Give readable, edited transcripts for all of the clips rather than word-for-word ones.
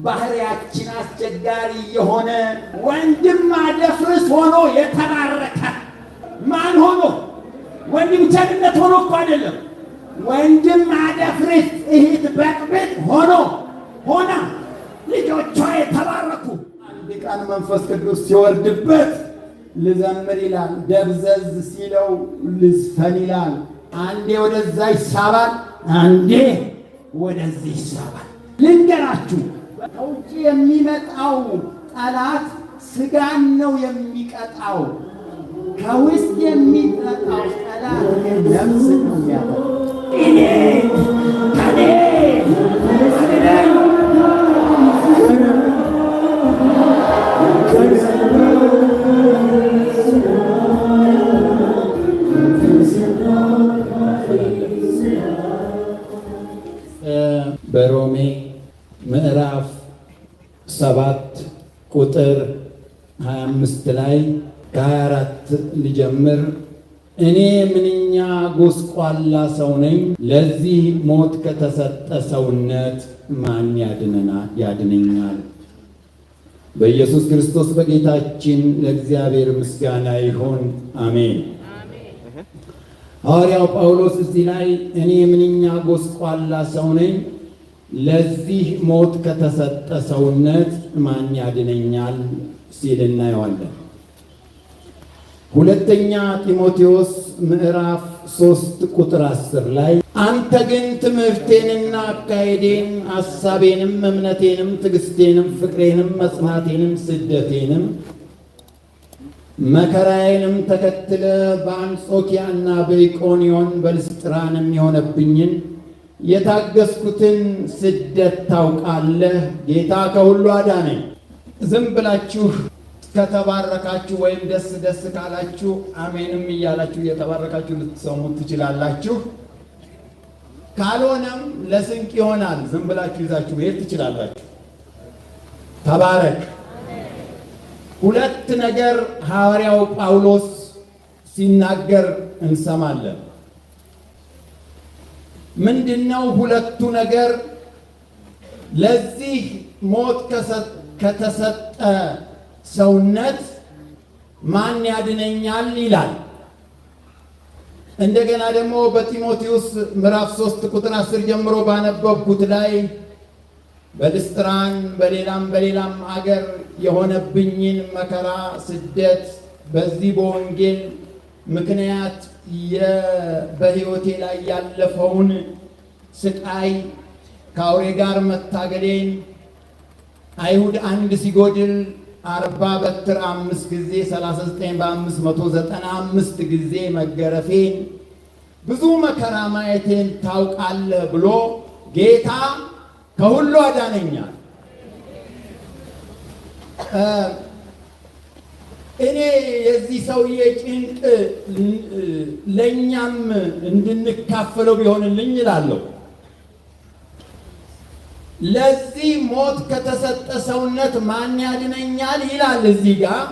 ባህሪያችን አስቸጋሪ የሆነ ወንድም አደፍርስ ሆኖ የተባረከ ማን ሆኖ? ወንድም ቸርነት ሆኖ እኮ አይደለም። ወንድም አደፍርስ እህት በቅብጥ ሆና ልጆቿ የተባረኩ። አንድ ቀን መንፈስ ቅዱስ ሲወርድበት ልዘምር ይላል፣ ደብዘዝ ሲለው ልዝፈን ይላል። አንዴ ወደዛ ይሳባል፣ አንዴ ወደዚህ ይሳባል። ልንገራችሁ፣ ከውጭ የሚመጣው ጠላት ስጋን ነው የሚቀጣው። ከውስጥ የሚመጣው ጠላት ነፍስ ነው የሚያጠፋው። እኔ ከኔ በሮሜ ምዕራፍ 7 ቁጥር 25 ላይ ከ24 ልጀምር። እኔ ምንኛ ጎስቋላ ሰው ነኝ! ለዚህ ሞት ከተሰጠ ሰውነት ማን ያድነኛል? በኢየሱስ ክርስቶስ በጌታችን ለእግዚአብሔር ምስጋና ይሁን፣ አሜን። ሐዋርያው ጳውሎስ እዚህ ላይ እኔ ምንኛ ጎስቋላ ሰው ነኝ፣ ለዚህ ሞት ከተሰጠ ሰውነት ማን ያድነኛል ሲል እናየዋለን። ሁለተኛ ጢሞቴዎስ ምዕራፍ 3 ቁጥር 10 ላይ አንተ ግን ትምህርቴንና አካሄዴን፣ ሐሳቤንም፣ እምነቴንም፣ ትዕግስቴንም፣ ፍቅሬንም፣ መጽናቴንም፣ ስደቴንም፣ መከራዬንም ተከትለ በአንጾኪያና በኢቆንዮን በልስጥራንም የሆነብኝን የታገስኩትን ስደት ታውቃለህ። ጌታ ከሁሉ አዳነኝ። ዝም ብላችሁ ከተባረካችሁ ወይም ደስ ደስ ካላችሁ አሜንም እያላችሁ እየተባረካችሁ ልትሰሙ ትችላላችሁ። ካልሆነም ለስንቅ ይሆናል። ዝም ብላችሁ ይዛችሁ መሄድ ትችላላችሁ። ተባረክ። ሁለት ነገር ሐዋርያው ጳውሎስ ሲናገር እንሰማለን። ምንድነው ሁለቱ ነገር? ለዚህ ሞት ከተሰጠ ሰውነት ማን ያድነኛል ይላል። እንደገና ደግሞ በጢሞቴዎስ ምዕራፍ 3 ቁጥር 10 ጀምሮ ባነበብኩት ላይ በልስጥራን በሌላም አገር የሆነብኝን መከራ፣ ስደት፣ በዚህ በወንጌል ምክንያት በሕይወቴ ላይ ያለፈውን ስቃይ፣ ከአውሬ ጋር መታገሌን፣ አይሁድ አንድ ሲጎድል 40 በትር 5 ጊዜ 39 በ595 ጊዜ መገረፌን፣ ብዙ መከራ ማየቴን ታውቃለህ ብሎ ጌታ ከሁሉ አዳነኛል። እኔ የዚህ ሰውዬ ጭንቅ ለእኛም እንድንካፈለው ቢሆንልኝ እላለሁ። ለዚህ ሞት ከተሰጠ ሰውነት ማን ያድነኛል ይላል እዚህ ጋር።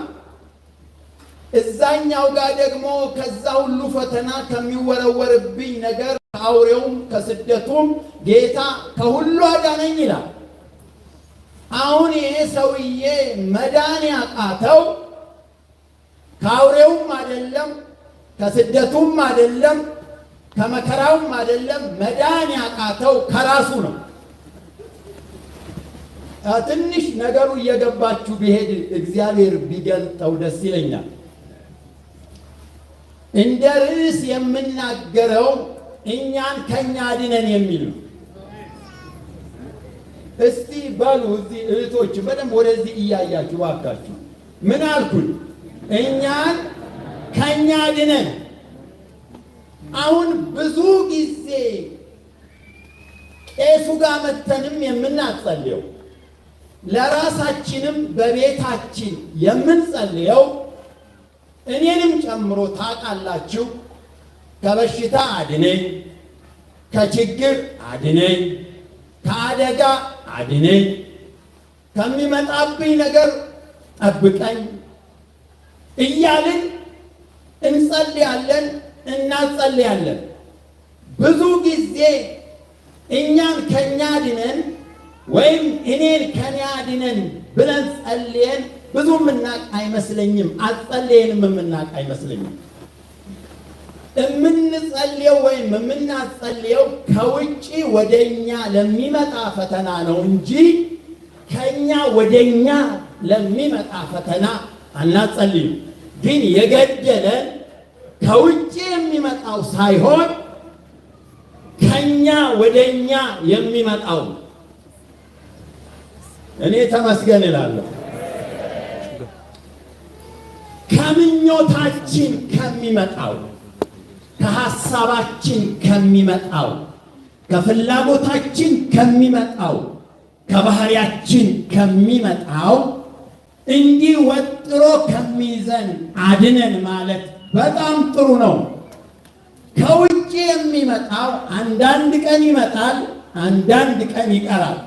እዛኛው ጋር ደግሞ ከዛ ሁሉ ፈተና ከሚወረወርብኝ ነገር ከአውሬውም ከስደቱም ጌታ ከሁሉ አዳነኝ ይላል። አሁን ይሄ ሰውዬ መዳን ያቃተው ከአውሬውም አይደለም፣ ከስደቱም አይደለም፣ ከመከራውም አይደለም። መዳን ያቃተው ከራሱ ነው። ትንሽ ነገሩ እየገባችሁ ቢሄድ እግዚአብሔር ቢገልጠው ደስ ይለኛል። እንደ ርዕስ የምናገረው እኛን ከኛ አድነን የሚል ነው። እስቲ በሉ እዚህ እህቶች በደንብ ወደዚህ እያያችሁ ባካችሁ። ምን አልኩኝ? እኛን ከኛ አድነን። አሁን ብዙ ጊዜ ቄሱ ጋር መተንም የምናጸልየው ለራሳችንም በቤታችን የምንጸልየው እኔንም ጨምሮ ታውቃላችሁ፣ ከበሽታ አድነኝ፣ ከችግር አድነኝ፣ ከአደጋ አድነኝ፣ ከሚመጣብኝ ነገር ጠብቀኝ እያልን እንጸልያለን፣ እናጸልያለን። ብዙ ጊዜ እኛን ከኛ አድነን ወይም እኔን ከኔ አድነን ብለን ጸልየን ብዙ የምናውቅ አይመስለኝም። አጸልየንም የምናውቅ አይመስለኝም። የምንጸልየው ወይም የምናጸልየው ከውጪ ወደኛ ለሚመጣ ፈተና ነው እንጂ ከኛ ወደኛ ለሚመጣ ፈተና አናጸልይም። ግን የገደለን ከውጪ የሚመጣው ሳይሆን ከኛ ወደኛ የሚመጣው። እኔ ተመስገን እላለሁ። ከምኞታችን ከሚመጣው፣ ከሐሳባችን ከሚመጣው፣ ከፍላጎታችን ከሚመጣው፣ ከባህሪያችን ከሚመጣው እንዲህ ወጥሮ ከሚይዘን አድነን ማለት በጣም ጥሩ ነው። ከውጭ የሚመጣው አንዳንድ ቀን ይመጣል፣ አንዳንድ ቀን ይቀራል።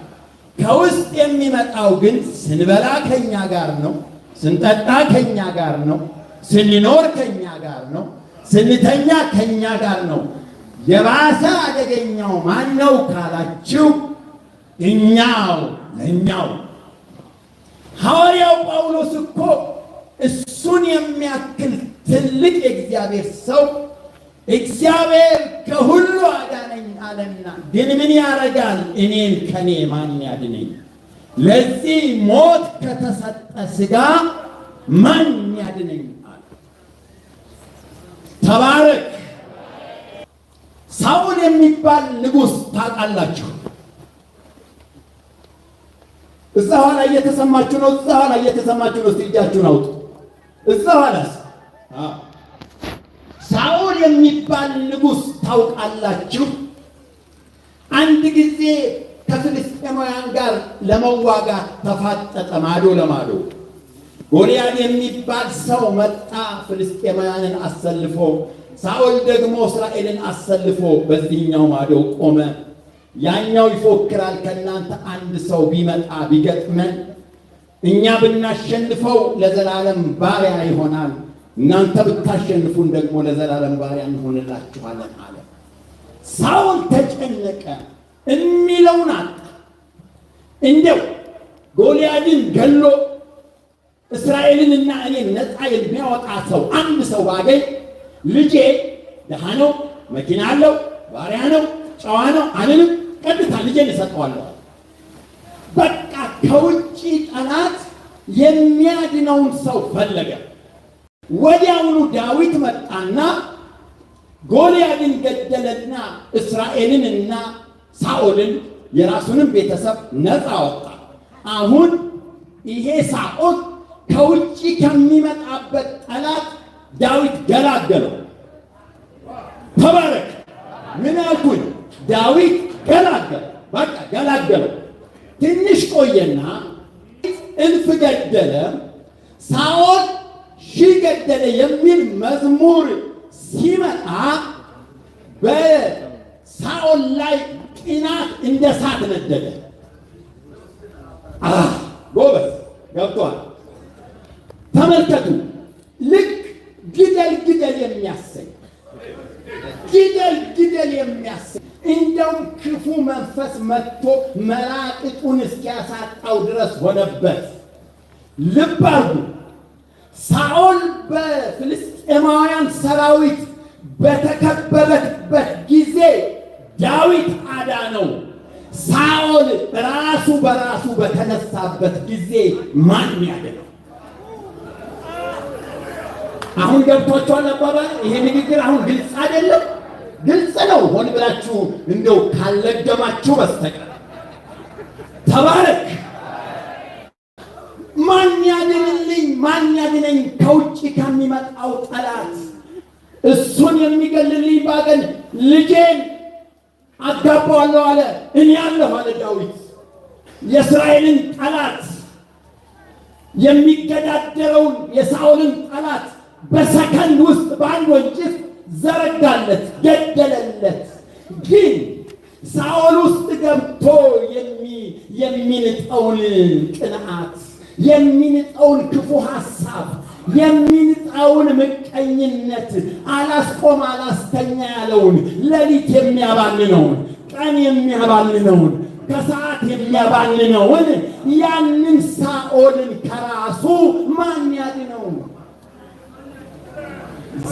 ከውስጥ የሚመጣው ግን ስንበላ ከኛ ጋር ነው፣ ስንጠጣ ከኛ ጋር ነው፣ ስንኖር ከኛ ጋር ነው፣ ስንተኛ ከኛ ጋር ነው። የባሰ አደገኛው ማን ነው ካላችሁ እኛው። ሐዋርያው ጳውሎስ እኮ እሱን የሚያክል ትልቅ የእግዚአብሔር ሰው እግዚአብሔር ከሁሉ አዳነኝ አለና፣ ግን ምን ያደርጋል? እኔን ከኔ ማን ያድነኝ? ለዚህ ሞት ከተሰጠ ሥጋ ማን ያድነኝ አለ። ተባረክ። ሳኦል የሚባል ንጉሥ ታውቃላችሁ? እዛ ኋላ እየተሰማችሁ ነው። እዛ ኋላ እየተሰማችሁ ነው። እስቲ እጃችሁን አውጡ። እዛ ኋላስ ሳኦል የሚባል ንጉሥ ታውቃላችሁ? አንድ ጊዜ ከፍልስጤማውያን ጋር ለመዋጋት ተፋጠጠ፣ ማዶ ለማዶ። ጎልያድ የሚባል ሰው መጣ፣ ፍልስጤማውያንን አሰልፎ። ሳኦል ደግሞ እስራኤልን አሰልፎ በዚህኛው ማዶ ቆመ። ያኛው ይፎክራል፣ ከእናንተ አንድ ሰው ቢመጣ ቢገጥመን እኛ ብናሸንፈው ለዘላለም ባሪያ ይሆናል፣ እናንተ ብታሸንፉን ደግሞ ለዘላለም ባሪያ እንሆንላችኋለን አለ። ሳኦል ተጨነቀ፣ የሚለውን አጣ። እንደው ጎልያድን ገሎ እስራኤልንና እኔን ነፃ የሚያወጣ ሰው አንድ ሰው ባገኝ ልጄ ደሃ ነው፣ መኪና አለው፣ ባሪያ ነው፣ ጨዋ ነው አልንም፣ ቀጥታ ልጄን እሰጠዋለሁ። በቃ ከውጭ ጠላት የሚያድነውን ሰው ፈለገ። ወዲያውኑ ዳዊት መጣና ጎልያድን ገደለና እስራኤልንና ሳኦልን የራሱንም ቤተሰብ ነፃ ወጣ። አሁን ይሄ ሳኦል ከውጭ ከሚመጣበት ጠላት ዳዊት ገላገለው። ተባረክ። ምን አልኩኝ? ዳዊት ገላገለው። በቃ ገላገለው። ትንሽ ቆየና እልፍ ገደለ፣ ሳኦል ሺህ ገደለ የሚል መዝሙር ሲመጣ በሳኦል ላይ ቅናት እንደ እሳት ነደደ። ጎበዝ ገብቷል። ተመልከቱ። ልክ ግደል ግደል የሚያሰኝ እንደውም ክፉ መንፈስ መጥቶ መላቅጡን እስኪያሳጣው ድረስ ሆነበት። ልብ አድርጉ። ሳኦል በፍልስጤማውያን ሰራዊት በተከበበበት ጊዜ ዳዊት አዳነው። ሳኦል ራሱ በራሱ በተነሳበት ጊዜ ማን ያድነው? አሁን ገብቷችኋል አባባል? ይሄ ንግግር አሁን ግልጽ አይደለም? ግልጽ ነው። ሆን ብላችሁ እንደው ካልለገማችሁ በስተቀር። ተባረክ። ማን ያድንልኝ? ማን ያድነኝ ከውጭ ከሚመጣው ጠላት? እሱን የሚገልልኝ ባገኝ ልጄን አጋባዋለሁ አለ። እኔ አለሁ አለ ዳዊት። የእስራኤልን ጠላት የሚገዳደረውን የሳኦልን ጠላት በሰከንድ ውስጥ በአንድ ወንጭፍ ዘረጋለት፣ ገደለለት። ግን ሳኦል ውስጥ ገብቶ የሚንጠውን ቅንዓት፣ የሚንጠውን ክፉ ሐሳብ፣ የሚንጠውን ምቀኝነት፣ አላስቆም አላስተኛ ያለውን ሌሊት የሚያባልነውን ቀን የሚያባልነውን ከሰዓት የሚያባንነውን ያንን ሳኦልን ከራሱ ማን ያድነው?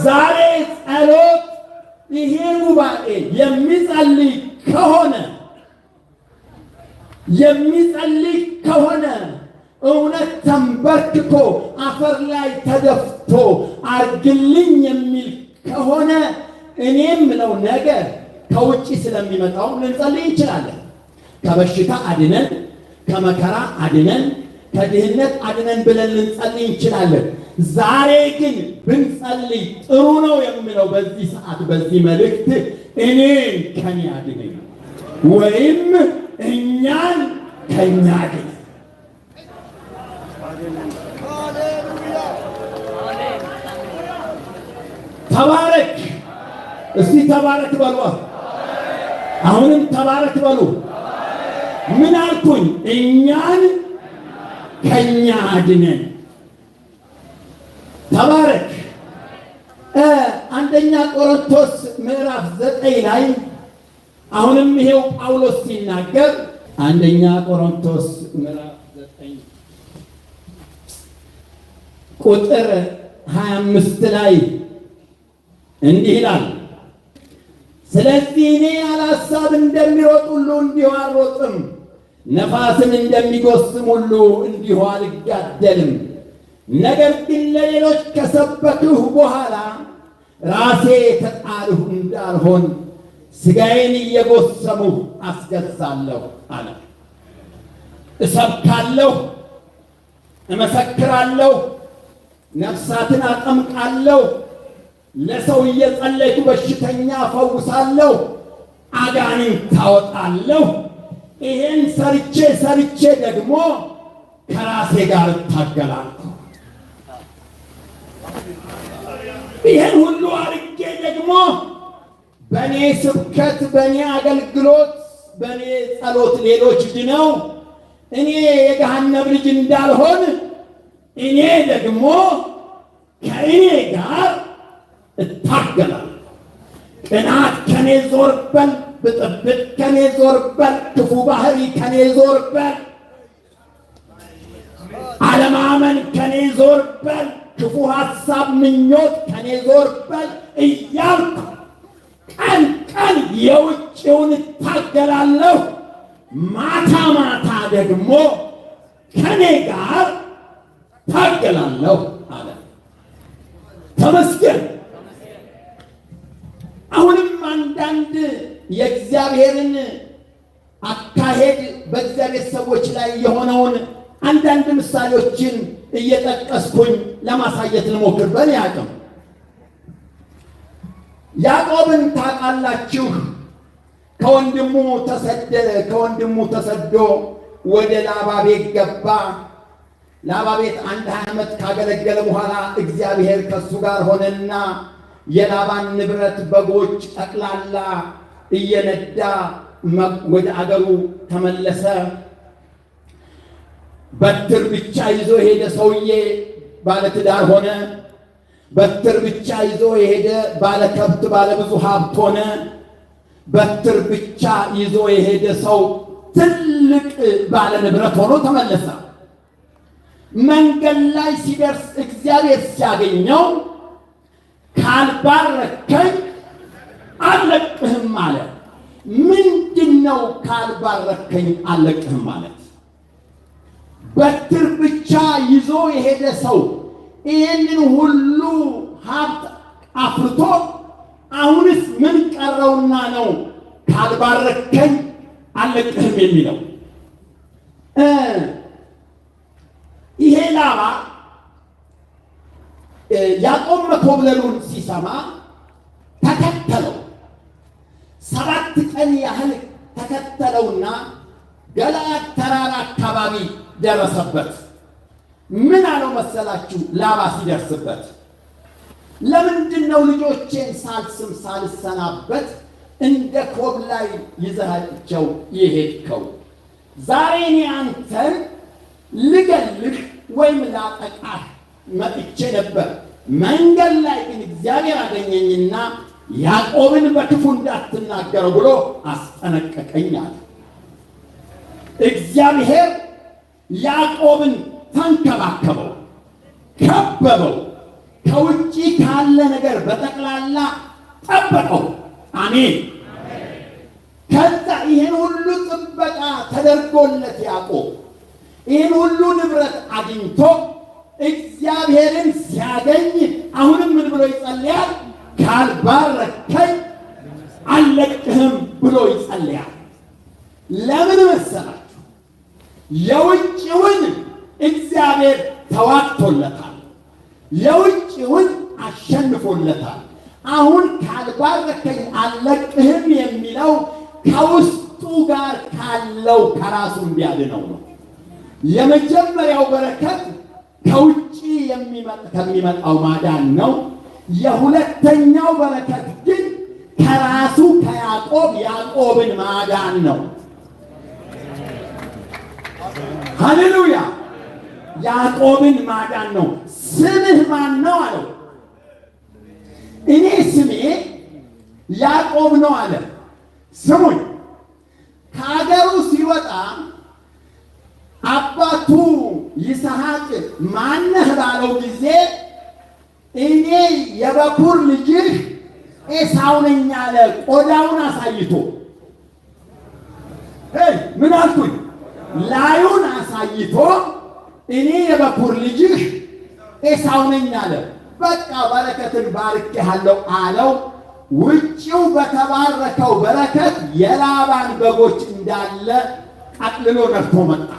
ዛሬ ጸሎት ይሄ ጉባኤ የሚጸልይ ከሆነ እውነት ተንበርክኮ አፈር ላይ ተደፍቶ አርግልኝ የሚል ከሆነ እኔም ነው ነገር ከውጪ ስለሚመጣው ልንጸልይ እንችላለን። ከበሽታ አድነን፣ ከመከራ አድነን፣ ከድህነት አድነን ብለን ልንጸልይ እንችላለን። ዛሬ ግን ብንጸልይ ጥሩ ነው የምለው በዚህ ሰዓት በዚህ መልእክት እኔን ከኔ አድነኝ ወይም እኛን ከኛ አድነን። ተባረክ። እስቲ ተባረክ በሉ። አሁንም ተባረክ በሉ። ምን አልኩኝ? እኛን ከኛ አድነን። ተባረክ። አንደኛ ቆሮንቶስ ምዕራፍ 9 ላይ አሁንም ይሄው ጳውሎስ ሲናገር አንደኛ ቆሮንቶስ ምዕራፍ 9 ቁጥር 25 ላይ እንዲህ ይላል፣ ስለዚህ እኔ ያለ ሐሳብ እንደሚሮጥ ሁሉ እንዲሁ አልሮጥም፣ ነፋስን እንደሚጎስም ሁሉ እንዲሁ አልጋደልም። ነገር ግን ለሌሎች ከሰበክሁ በኋላ ራሴ የተጣልሁ እንዳልሆን ሥጋዬን እየጎሰምሁ አስገዛለሁ አለ። እሰብካለሁ፣ እመሰክራለሁ፣ ነፍሳትን አጠምቃለሁ፣ ለሰው እየጸለይኩ በሽተኛ እፈውሳለሁ፣ አጋንንት አወጣለሁ። ይሄን ሰርቼ ደግሞ ከራሴ ጋር እታገላለሁ። ይሄን ሁሉ አድርጌ ደግሞ በእኔ ስብከት፣ በእኔ አገልግሎት፣ በእኔ ጸሎት ሌሎች ድነው እኔ የገሃነም ልጅ እንዳልሆን እኔ ደግሞ ከእኔ ጋር እታገላለሁ። ቅናት ከኔ ዞር በል፣ ብጥብጥ ከኔ ዞር በል፣ ክፉ ባህሪ ከኔ ዞር በል፣ አለማመን ከኔ ዞር በል፣ ክፉ ሐሳብ ምኞት ከኔ ዞር በል እያልኩ ቀን ቀን የውጭውን እታገላለሁ፣ ማታ ማታ ደግሞ ከኔ ጋር እታገላለሁ አለ። ተመስገን። አሁንም አንዳንድ የእግዚአብሔርን አካሄድ በእግዚአብሔር ሰዎች ላይ የሆነውን አንዳንድ ምሳሌዎችን እየጠቀስኩኝ ለማሳየት ልሞክር። በእኔ አቅም ያዕቆብን ታውቃላችሁ። ከወንድሙ ተሰዶ ወደ ላባ ቤት ገባ። ላባ ቤት 20 ዓመት ካገለገለ በኋላ እግዚአብሔር ከሱ ጋር ሆነና የላባን ንብረት በጎች ጠቅላላ እየነዳ ወደ አገሩ ተመለሰ። በትር ብቻ ይዞ የሄደ ሰውዬ ባለትዳር ሆነ። በትር ብቻ ይዞ የሄደ ባለ ከብት ባለ ብዙ ሀብት ሆነ። በትር ብቻ ይዞ የሄደ ሰው ትልቅ ባለ ንብረት ሆኖ ተመለሰ። መንገድ ላይ ሲደርስ እግዚአብሔር ሲያገኘው ካልባረከኝ አልለቅህም አለ። ምንድነው ካልባረከኝ አልለቅህም ማለት? በትር ብቻ ይዞ የሄደ ሰው ይህንን ሁሉ ሀብት አፍርቶ አሁንስ ምን ቀረውና ነው ካልባረከኝ አልለቅህም የሚለው? ይሄ ላባ ያዕቆብ መኮብለሉን ሲሰማ ተከተለው። 7 ቀን ያህል ተከተለውና ገለዓድ ተራራ አካባቢ ደረሰበት። ምን አለው መሰላችሁ? ላባ ሲደርስበት ለምንድን ነው ልጆቼን ሳልስም ሳልሰናበት እንደ ኮብላይ ይዘሃቸው የሄድከው? ዛሬ እኔ አንተን ልገልህ ወይም ላጠቃህ መጥቼ ነበር። መንገድ ላይ ግን እግዚአብሔር አገኘኝና ያዕቆብን በክፉ እንዳትናገረው ብሎ አስጠነቀቀኝ አለ። እግዚአብሔር ያዕቆብን ተንከባከበው፣ ከበበው፣ ከውጪ ካለ ነገር በጠቅላላ ጠበቀው። አሜን። ከዛ ይህን ሁሉ ጥበቃ ተደርጎለት ያዕቆብ ይህን ሁሉ ንብረት አግኝቶ እግዚአብሔርን ሲያገኝ አሁንም ምን ብሎ ይጸልያል? ካልባረከኝ አልለቅህም ብሎ ይጸልያል። ለምን መሰላችሁ? የውጭውን እግዚአብሔር ተዋግቶለታል፣ የውጭውን አሸንፎለታል። አሁን ካልባረከኝ አልለቅህም የሚለው ከውስጡ ጋር ካለው ከራሱ እንዲያድነው ነው። የመጀመሪያው በረከት ከውጭ ከሚመጣው ማዳን ነው። የሁለተኛው በረከት ግን ከራሱ ከያዕቆብ ያዕቆብን ማዳን ነው። ሃሌሉያ! ያዕቆብን ማዳን ነው። ስምህ ማን ነው አለው። እኔ ስሜ ያዕቆብ ነው አለ። ስሙኝ፣ ከአገሩ ሲወጣ አባቱ ይስሐቅ ማነህ ባለው ጊዜ እኔ የበኩር ልጅህ ኤሳው ነኝ አለ። ቆዳውን አሳይቶ ምን አልኩኝ? ላዩን አሳይቶ እኔ የበኩር ልጅህ ኤሳው ነኝ አለ። በቃ በረከትን ባርኬሃለሁ አለው። ውጭው በተባረከው በረከት የላባን በጎች እንዳለ አጥልሎ ነድቶ መጣ።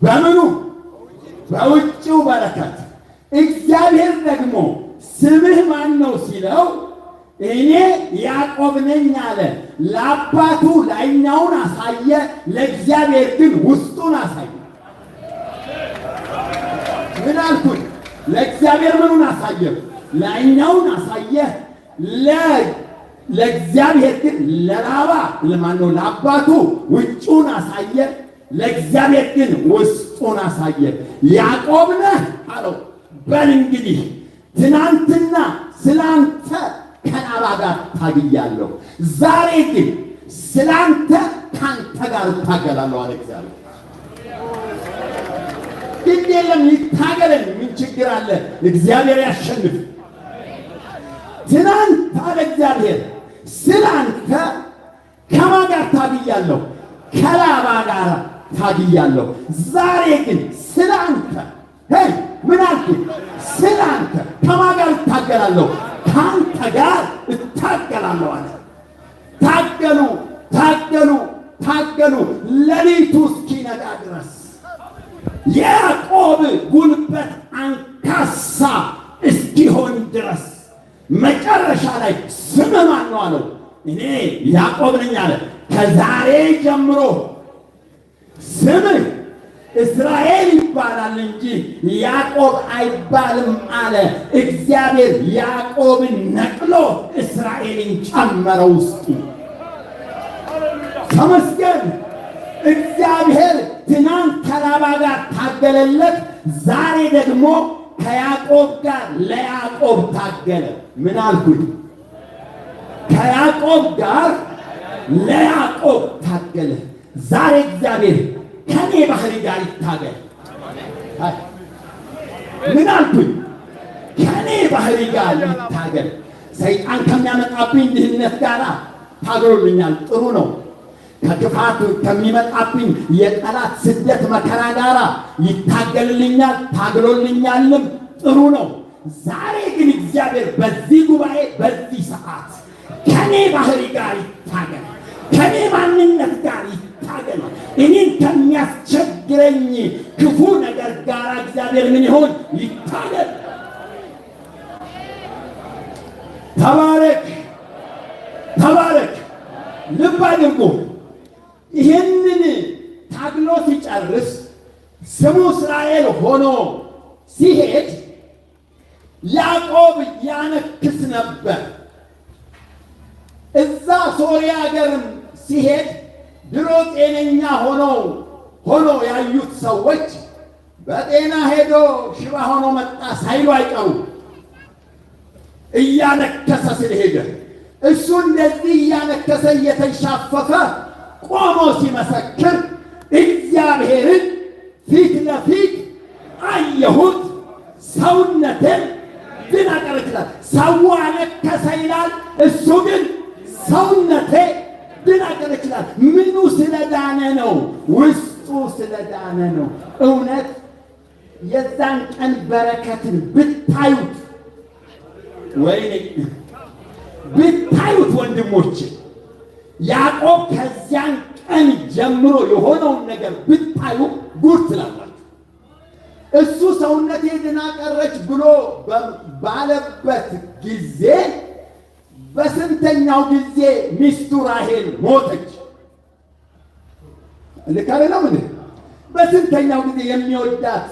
በምኑ? በውጭው በረከት። እግዚአብሔር ደግሞ ስምህ ማን ነው ሲለው እኔ ያዕቆብ ነኝ አለ። ለአባቱ ላይኛውን አሳየ፣ ለእግዚአብሔር ግን ውስጡን አሳየ። ምን አልኩኝ? ለእግዚአብሔር ምኑን አሳየ? ላይኛውን አሳየ። ለእግዚአብሔር ግን ለላባ ለማነው? ለአባቱ ውጭውን አሳየ፣ ለእግዚአብሔር ግን ውስጡን አሳየ። ያዕቆብ ነህ አለው። በል እንግዲህ ትናንትና ስላንተ ከላባ ጋር ታግያለሁ፣ ዛሬ ግን ስላንተ ካንተ ጋር እታገላለሁ አለ እግዚአብሔር። ግድ የለም ይታገለን፣ ምን ችግር አለ? እግዚአብሔር ያሸንፍ። ትናንት አለ እግዚአብሔር ስላንተ ከማን ጋር ታግያለሁ? ከላባ ጋር ታግያለሁ። ዛሬ ግን ስላንተ ምን አልኩኝ? ስላንተ ከማን ጋር እታገላለሁ? ካንተ ጋር እታገላለሁ አለ። ታገሉ ታገሉ ታገሉ ሌሊቱ እስኪነጋ ድረስ ያዕቆብ ጉልበት አንካሳ እስኪሆን ድረስ መጨረሻ ላይ ስምህ ማን ነው አለው። እኔ ያዕቆብ ነኝ አለ። ከዛሬ ጀምሮ ስምህ እስራኤል ይባላል እንጂ ያዕቆብ አይባልም አለ። እግዚአብሔር ያዕቆብን ነቅሎ እስራኤልን ጨመረው ውስጡ። ተመስገን። እግዚአብሔር ትናንት ከላባ ጋር ታገለለት፣ ዛሬ ደግሞ ከያዕቆብ ጋር ለያዕቆብ ታገለ። ምን አልኩኝ? ከያዕቆብ ጋር ለያዕቆብ ታገለ። ዛሬ እግዚአብሔር ከኔ ባህሪ ጋር ይታገል። ምን አልኩኝ? ከኔ ባህሪ ጋር ይታገል። ሰይጣን ከሚያመጣብኝ ድህነት ጋር ታግሎልኛል፣ ጥሩ ነው። ከክፋት ከሚመጣብኝ የጠላት ስደት መከራ ጋር ይታገልልኛል፣ ታግሎልኛልም፣ ጥሩ ነው። ዛሬ ግን እግዚአብሔር በዚህ ጉባኤ በዚህ ሰዓት ከኔ ባህሪ ጋር ይታገል፣ ከኔ ማንነት ጋር ይታገል። እኔን ከሚያስቸግረኝ ክፉ ነገር ጋር እግዚአብሔር ምን ይሆን? ይታገል። ተባረክ ተባረክ። ልብ አድርጉ። ይህንን ታግሎ ሲጨርስ ስሙ እስራኤል ሆኖ ሲሄድ ያዕቆብ ያነክስ ነበር። እዛ ሶርያ ሀገርም ሲሄድ ድሮ ጤነኛ ሆኖ ያዩት ሰዎች በጤና ሄዶ ሽባ ሆኖ መጣ ሳይሉ አይቀሩ። እያነከሰ ስለሄደ እሱ እንደዚህ እያነከሰ እየተንሻፈፈ ቆሞ ሲመሰክር እግዚአብሔርን ፊት ለፊት አየሁት፣ ሰውነቴም ድና ቀረች ይላል። ሰው አለከሰ ይላል፣ እሱ ግን ሰውነቴ ድና ቀረች ይላል። ምኑ ስለዳነ ነው? ውስጡ ስለዳነ ነው። እውነት የዛን ቀን በረከትን ብታዩት፣ ወይኔ ብታዩት ወንድሞች፣ ያዕቆብ ከዚያን ቀን ጀምሮ የሆነውን ነገር ብታዩ ጉድ ትላላችሁ። እሱ ሰውነቴ ድና ቀረች ብሎ ባለበት ጊዜ በስንተኛው ጊዜ ሚስቱ ራሔል ሞተች? ልክ አይደለም እንዴ? በስንተኛው ጊዜ የሚወዳት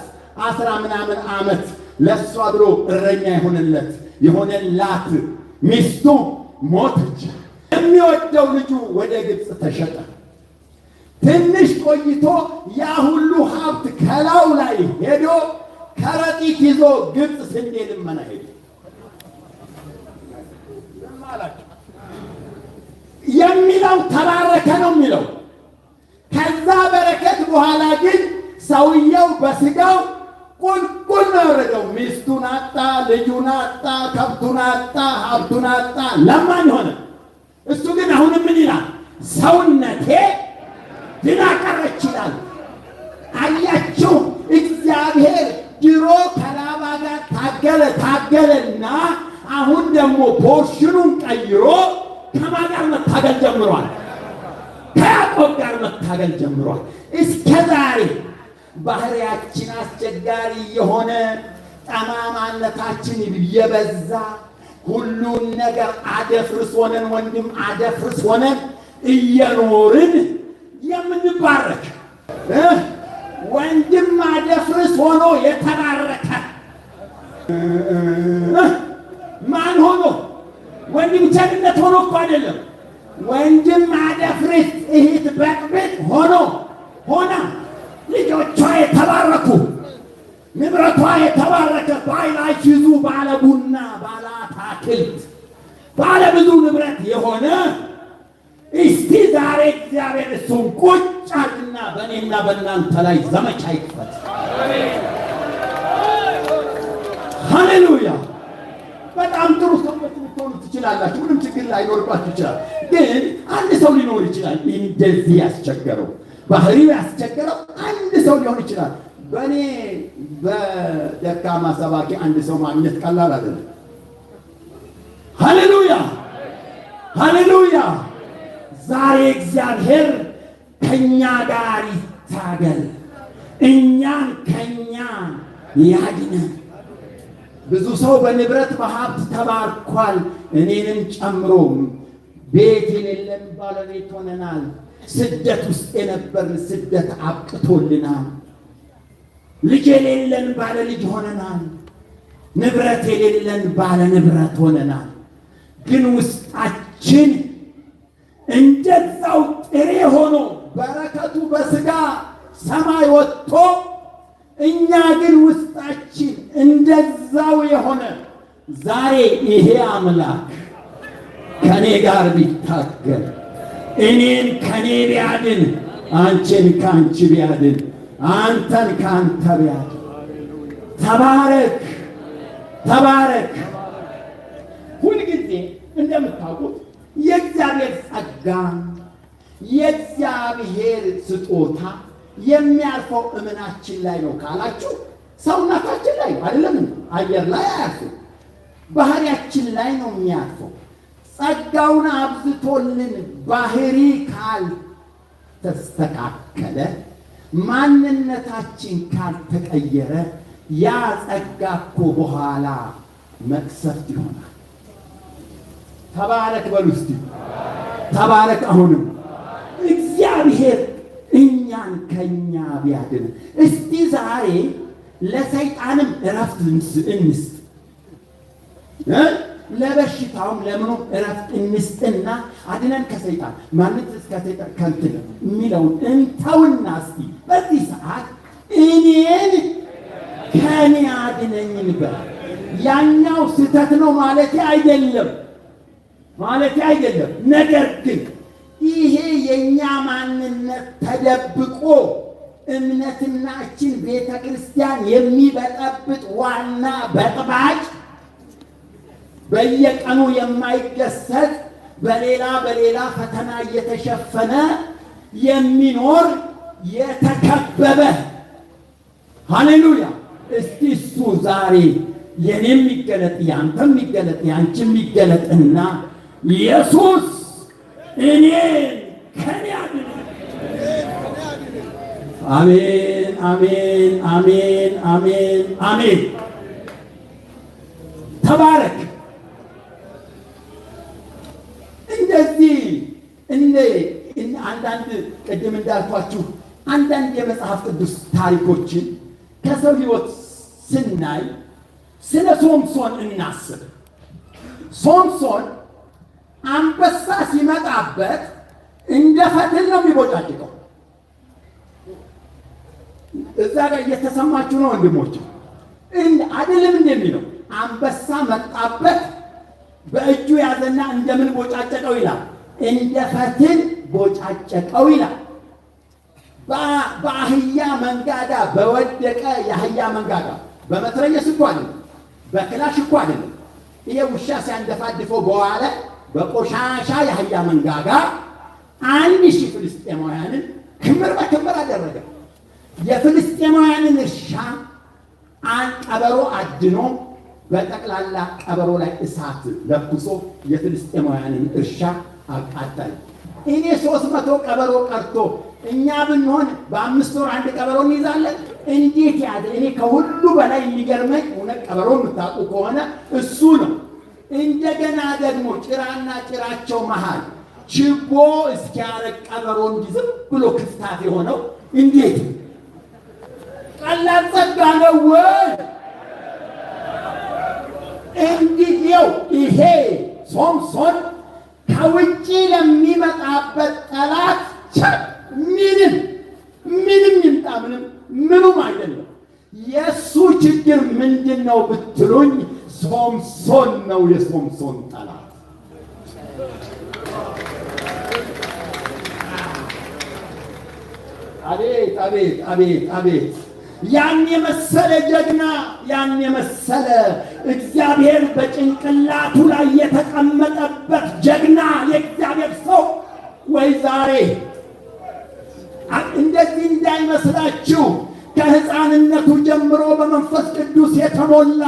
10 ምናምን ዓመት ለእሷ ብሎ እረኛ የሆነላት ሚስቱ ሞተች። የሚወደው ልጁ ወደ ግብፅ ተሸጠ። ትንሽ ቆይቶ ያ ሁሉ ሀብት ከላዩ ላይ ሄዶ ከረጢት ይዞ ግብፅ ስንዴ ልመና ሄደ። የሚለው ተባረከ ነው የሚለው። ከዛ በረከት በኋላ ግን ሰውየው በስጋው ቁልቁል ነው የወረደው። ሚስቱን አጣ፣ ልጁን አጣ፣ ከብቱን አጣ፣ ሀብቱን አጣ፣ ለማኝ ሆነ። እሱ ግን አሁንም ምን ይላል? ሰውነቴ ድና ቀረች ይላል። አያችሁ፣ እግዚአብሔር ድሮ ከላባ ጋር ታገለና አሁን ደግሞ ፖርሽኑን ቀይሮ ከማን ጋር መታገል ጀምሯል? ከያዕቆብ ጋር መታገል ጀምሯል። እስከ ዛሬ ባህሪያችን አስቸጋሪ የሆነ ጠማማነታችን እየበዛ ሁሉን ነገር አደፍርስ ሆነን ወንድም አደፍርስ ሆነን እየኖርን የምንባረክ ወንድም አደፍርስ ሆኖ የተባረከ ማን ሆኖ? ወንድም ቸርነት ሆኖ እኮ አይደለም። ወንድም አደፍርስ እህት በቅብጥ ሆና ልጆቿ የተባረኩ ንብረቷ የተባረከ ባይላይዙ ባለ ቡና፣ ባለ አትክልት፣ ባለ ብዙ ንብረት የሆነ እስቲ ዛሬ እግዚአብሔር እሱን ቁጭ አድርግና በእኔና በእናንተ ላይ ዘመቻ ይክፈት። ሃሌሉያ! በጣም ጥሩ ሰዎች ልትሆኑ ትችላላችሁ። ምንም ችግር ላይኖርባችሁ ይችላል። ግን አንድ ሰው ሊኖር ይችላል እንደዚህ ያስቸገረው፣ ባህሪው ያስቸገረው አንድ ሰው ሊሆን ይችላል። በእኔ በደካማ ሰባኪ አንድ ሰው ማግኘት ቀላል አይደለም። ሃሌሉያ ሃሌሉያ! ዛሬ እግዚአብሔር ከኛ ጋር ይታገል፣ እኛን ከኛ ያድነን። ብዙ ሰው በንብረት በሀብት ተባርኳል፣ እኔንም ጨምሮ። ቤት የሌለን ባለቤት ሆነናል። ስደት ውስጥ የነበርን ስደት አብቅቶልናል። ልጅ የሌለን ባለ ልጅ ሆነናል። ንብረት የሌለን ባለ ንብረት ሆነናል። ግን ውስጣችን እንደዛው ጥሬ ሆኖ በረከቱ በስጋ ሰማይ ወጥቶ እኛ ግን ውስጣችን እንደዛው የሆነ ዛሬ ይሄ አምላክ ከኔ ጋር ቢታገል እኔን ከኔ ቢያድን አንቺን ከአንቺ ቢያድን አንተን ከአንተ ቢያድን ተባረክ ተባረክ። ሁልጊዜ እንደምታውቁት የእግዚአብሔር ጸጋ የእግዚአብሔር ስጦታ የሚያርፈው እምናችን ላይ ነው ካላችሁ ሰውነታችን ላይ አይደለም፣ አየር ላይ አያርፍም። ባህሪያችን ላይ ነው የሚያርፈው። ጸጋውን አብዝቶልን ባህሪ ካልተስተካከለ፣ ማንነታችን ካልተቀየረ ያ ጸጋ እኮ በኋላ መቅሰፍት ይሆናል። ተባረክ በሉ እስቲ፣ ተባረክ። አሁንም እግዚአብሔር እኛን ከኛ ቢያድን እስቲ ዛሬ ለሰይጣንም እረፍት እንስጥ፣ ለበሽታውም ለምኑም እረፍት እንስጥና አድነን ከሰይጣን ማንት እስከ ሰይጣን ከንትን የሚለውን እንተውና እስቲ በዚህ ሰዓት እኔን ከኔ አድነኝ እንበል። ያኛው ስህተት ነው ማለቴ አይደለም። ነገር ግን ይሄ የእኛ ማንነት ተደብቆ እምነትናችን ቤተ ክርስቲያን የሚበጠብጥ ዋና በጥባጭ በየቀኑ የማይገሰጽ በሌላ ፈተና እየተሸፈነ የሚኖር የተከበበ ሃሌሉያ። እስቲ እሱ ዛሬ የኔም ይገለጥ ያንተም ይገለጥ ያንቺም ይገለጥና ኢየሱስ እኔን ከኔ አድነኝ። አሜን አሜን አሜን አሜን አሜን። ተባረክ። እንደዚህ አንዳንድ ቅድም እንዳልኳችሁ አንዳንድ የመጽሐፍ ቅዱስ ታሪኮችን ከሰው ሕይወት ስናይ ስለ ሶምሶን እናስብ። ሶምሶን አንበሳ ሲመጣበት እንደ ፈትል ነው የሚቦጫጭቀው። እዛ ጋር እየተሰማችሁ ነው ወንድሞች? አይደለም እንደሚለው አንበሳ መጣበት በእጁ ያዘና እንደምን ቦጫጨቀው ይላል? እንደ ፈትል ቦጫጨቀው ይላል። በአህያ መንጋጋ በወደቀ የአህያ መንጋጋ በመትረየስ እኮ አይደለም፣ በክላሽ እኮ አይደለም። ይሄ ውሻ ሲያንደፋድፈው በኋላ በቆሻሻ የአህያ መንጋጋ 1000 ፍልስጤማውያንን ክምር በክምር አደረገ። የፍልስጤማውያንን እርሻ ቀበሮ አድኖ በጠቅላላ ቀበሮ ላይ እሳት ለኩሶ የፍልስጤማውያንን እርሻ አቃጠለ። እኔ 300 ቀበሮ ቀርቶ እኛ ብንሆን በ5 ወር አንድ ቀበሮ እንይዛለን። እንዴት ያለ! እኔ ከሁሉ በላይ የሚገርመኝ እውነት ቀበሮ የምታውቁ ከሆነ እሱ ነው። እንደገና ደግሞ ጭራና ጭራቸው መሃል ችቦ እስኪያረግ ቀበሮ እንዲህ ዝም ብሎ ክፍታት የሆነው እንዴት ቀላል ጸጋ ነው ወይ? እንዲው ይሄ ሶምሶን ከውጪ ለሚመጣበት ጠላት ምንም ይምጣ ምኑም አይደለም። የእሱ ችግር ምንድን ነው ብትሉኝ፣ ሶምሶን ነው የሶምሶን ጠላት። አቤት አቤት አቤት አቤት! ያን የመሰለ ጀግና፣ ያን የመሰለ እግዚአብሔር በጭንቅላቱ ላይ የተቀመጠበት ጀግና የእግዚአብሔር ሰው ወይ ዛሬ እንደዚህ እንዳይመስላችሁ ከሕፃንነቱ ጀምሮ በመንፈስ ቅዱስ የተሞላ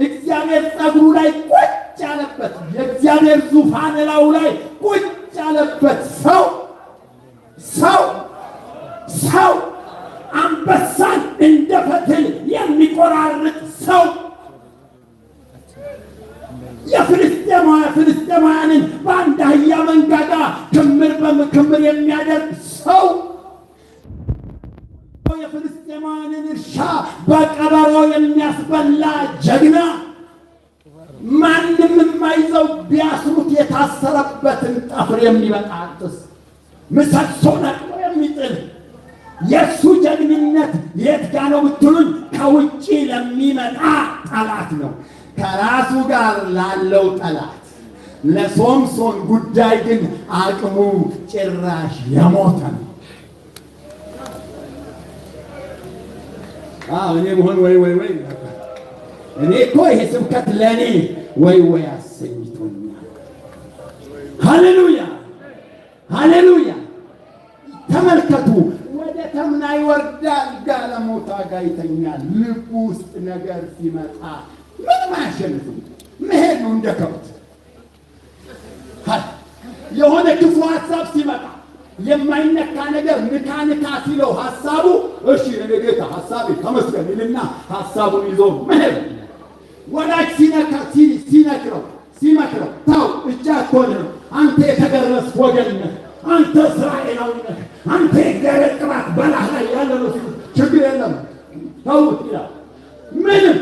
እግዚአብሔር ጸጉሩ ላይ ቁጭ ያለበት የእግዚአብሔር ዙፋን ላዩ ላይ ቁጭ ያለበት ሰው አንበሳን እንደ ፈትል የሚቆራርጥ ሰው የፍልስጤማውያንን በአንድ አህያ መንጋጋ ክምር በክምር የሚያደርግ ሰው የፍልስጤማውያንን እርሻ በቀበሮ የሚያስበላ ጀግና ማንም የማይዘው ቢያስሩት የታሰረበትን ጠፍር የሚበጣጥስ ምሰሶ ነቅሎ የሚጥል የእሱ ጀግንነት የት ጋ ነው ብትሉኝ፣ ከውጭ ለሚመጣ ጠላት ነው። ከራሱ ጋር ላለው ጠላት ለሶምሶን ጉዳይ ግን አቅሙ ጭራሽ የሞተ ነው። እኔ ብሆን ወይ እኔ እኮ ይሄ ስብከት ለእኔ ወይ አሰኝቶኛል። ሃሌሉያ ሃሌሉያ! ተመልከቱ፣ ወደ ተምና ይወርዳል፣ ጋለሞታ ጋር ይተኛል። ልቡ ውስጥ ነገር ሲመጣ ምንም አያሸንፍም፣ መሄድ ነው እንደ ከብት። የሆነ ክፉ ሀሳብ ሲመጣ የማይነካ ነገር ንካ ሲለው ሀሳቡ እሺ እኔ ጌታ ሀሳቤ ተመስገን ይልና ሀሳቡን ይዞ መሄድ። ወዳጅ ሲመክረው ተው እጃ አትሆንም፣ አንተ የተገረዝክ ወገን ነህ፣ አንተ እስራኤላዊ ነህ፣ አንተ የእግዚአብሔር ቅባት በላህ ላይ ያለ ነው፣ ችግር የለም ተውት ይላል። ምንም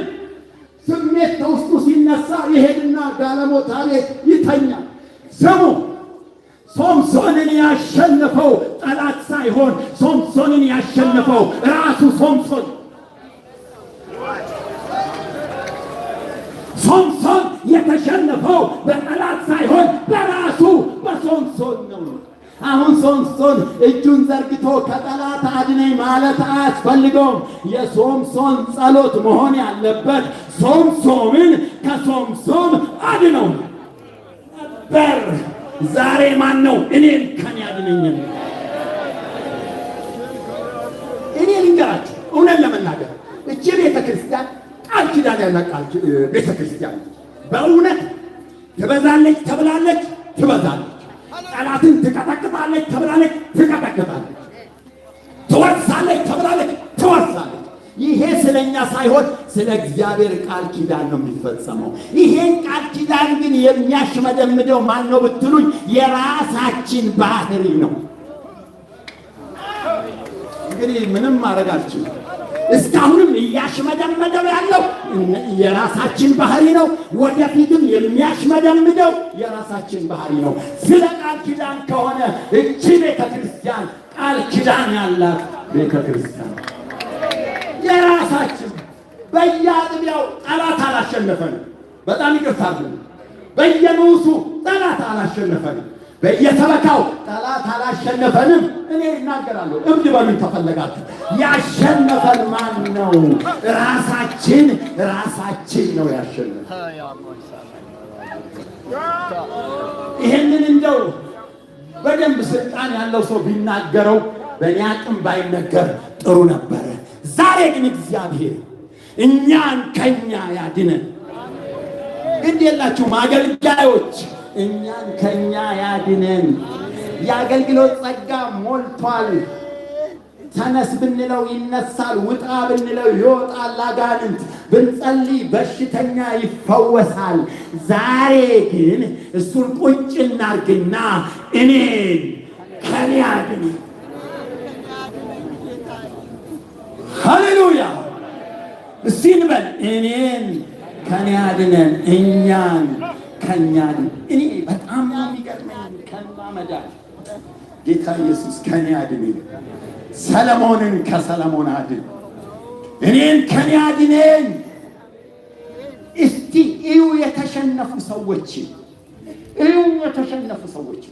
ስሜት ከውስጡ ሲነሳ ይሄድና ጋለሞታ ቤት ይተኛል። ስሙ፣ ሶምሶንን ያሸነፈው ጠላት ሳይሆን ሶምሶንን ያሸነፈው ራሱ ሶምሶን። ሶምሶን የተሸነፈው በጠላት ሳይሆን በራሱ በሶምሶን ነው። አሁን ሶምሶን እጁን ዘርግቶ ከጠላት አድነኝ ማለት አያስፈልገውም። የሶምሶን ጸሎት መሆን ያለበት ሶምሶንን ከሶምሶን አድነው ነበር። ዛሬ ማን ነው እኔን ከኔ አድነኝ? እኔ ልንገራችሁ እውነት ለመናገር እቺ ቤተ ክርስቲያን ቃል ኪዳን ያለቃች ቤተ ክርስቲያን በእውነት ትበዛለች ተብላለች፣ ትበዛለች። ጠላትን ትቀጠቅጣለች ተብላለች፣ ትቀጠቅጣለች። ትወርሳለች ተብላለች፣ ትወርሳለች። ይሄ ስለኛ ሳይሆን ስለ እግዚአብሔር ቃል ኪዳን ነው የሚፈጸመው። ይሄን ቃል ኪዳን ግን የሚያሽመደምደው ማን ነው ብትሉኝ፣ የራሳችን ባህሪ ነው። እንግዲህ ምንም ማድረግ አልችልም። እስካሁንም እያሽመደመደው ያለው የራሳችን ባህሪ ነው። ወደፊትም የሚያሽመደምደው የራሳችን ባህሪ ነው። ስለ ቃል ኪዳን ከሆነ እቺ ቤተ ክርስቲያን ቃል ኪዳን ያላት ቤተ ክርስቲያን የራሳችን በየአጥቢያው ጠላት አላሸነፈንም። በጣም ይቅርታልን። በየንዑሱ ጠላት አላሸነፈንም። በየሰበካው ጠላት አላሸነፈንም። እኔ እናገራለሁ፣ እብድ በሉኝ ተፈለጋችሁ። ያሸነፈን ማን ነው? ራሳችን ነው ያሸነፈ። ይሄንን እንደው በደንብ ስልጣን ያለው ሰው ቢናገረው በእኔ አቅም ባይነገር ጥሩ ነበረ። ዛሬ ግን እግዚአብሔር እኛን ከኛ ያድነን። ግድ የላችሁም አገልጋዮች፣ እኛን ከኛ ያድነን። የአገልግሎት ጸጋ ሞልቷል። ተነስ ብንለው ይነሳል፣ ውጣ ብንለው ይወጣል። አጋንንት ብንጸልይ በሽተኛ ይፈወሳል። ዛሬ ግን እሱን ቁጭ እናርግና እኔን ከኔ አድነን። ሃሌሉያ! እስቲ እንበል፣ እኔን ከኔ አድነን፣ እኛን ከኛ አድነን። እኔ በጣም የሚገርመኝ ከና መዳን ጌታ ኢየሱስ ከኔ አድነን፣ ሰለሞንን ከሰለሞን አድን፣ እኔን ከኔ አድነን። እስቲ እዩ የተሸነፉ ሰዎች፣ እዩ የተሸነፉ ሰዎች።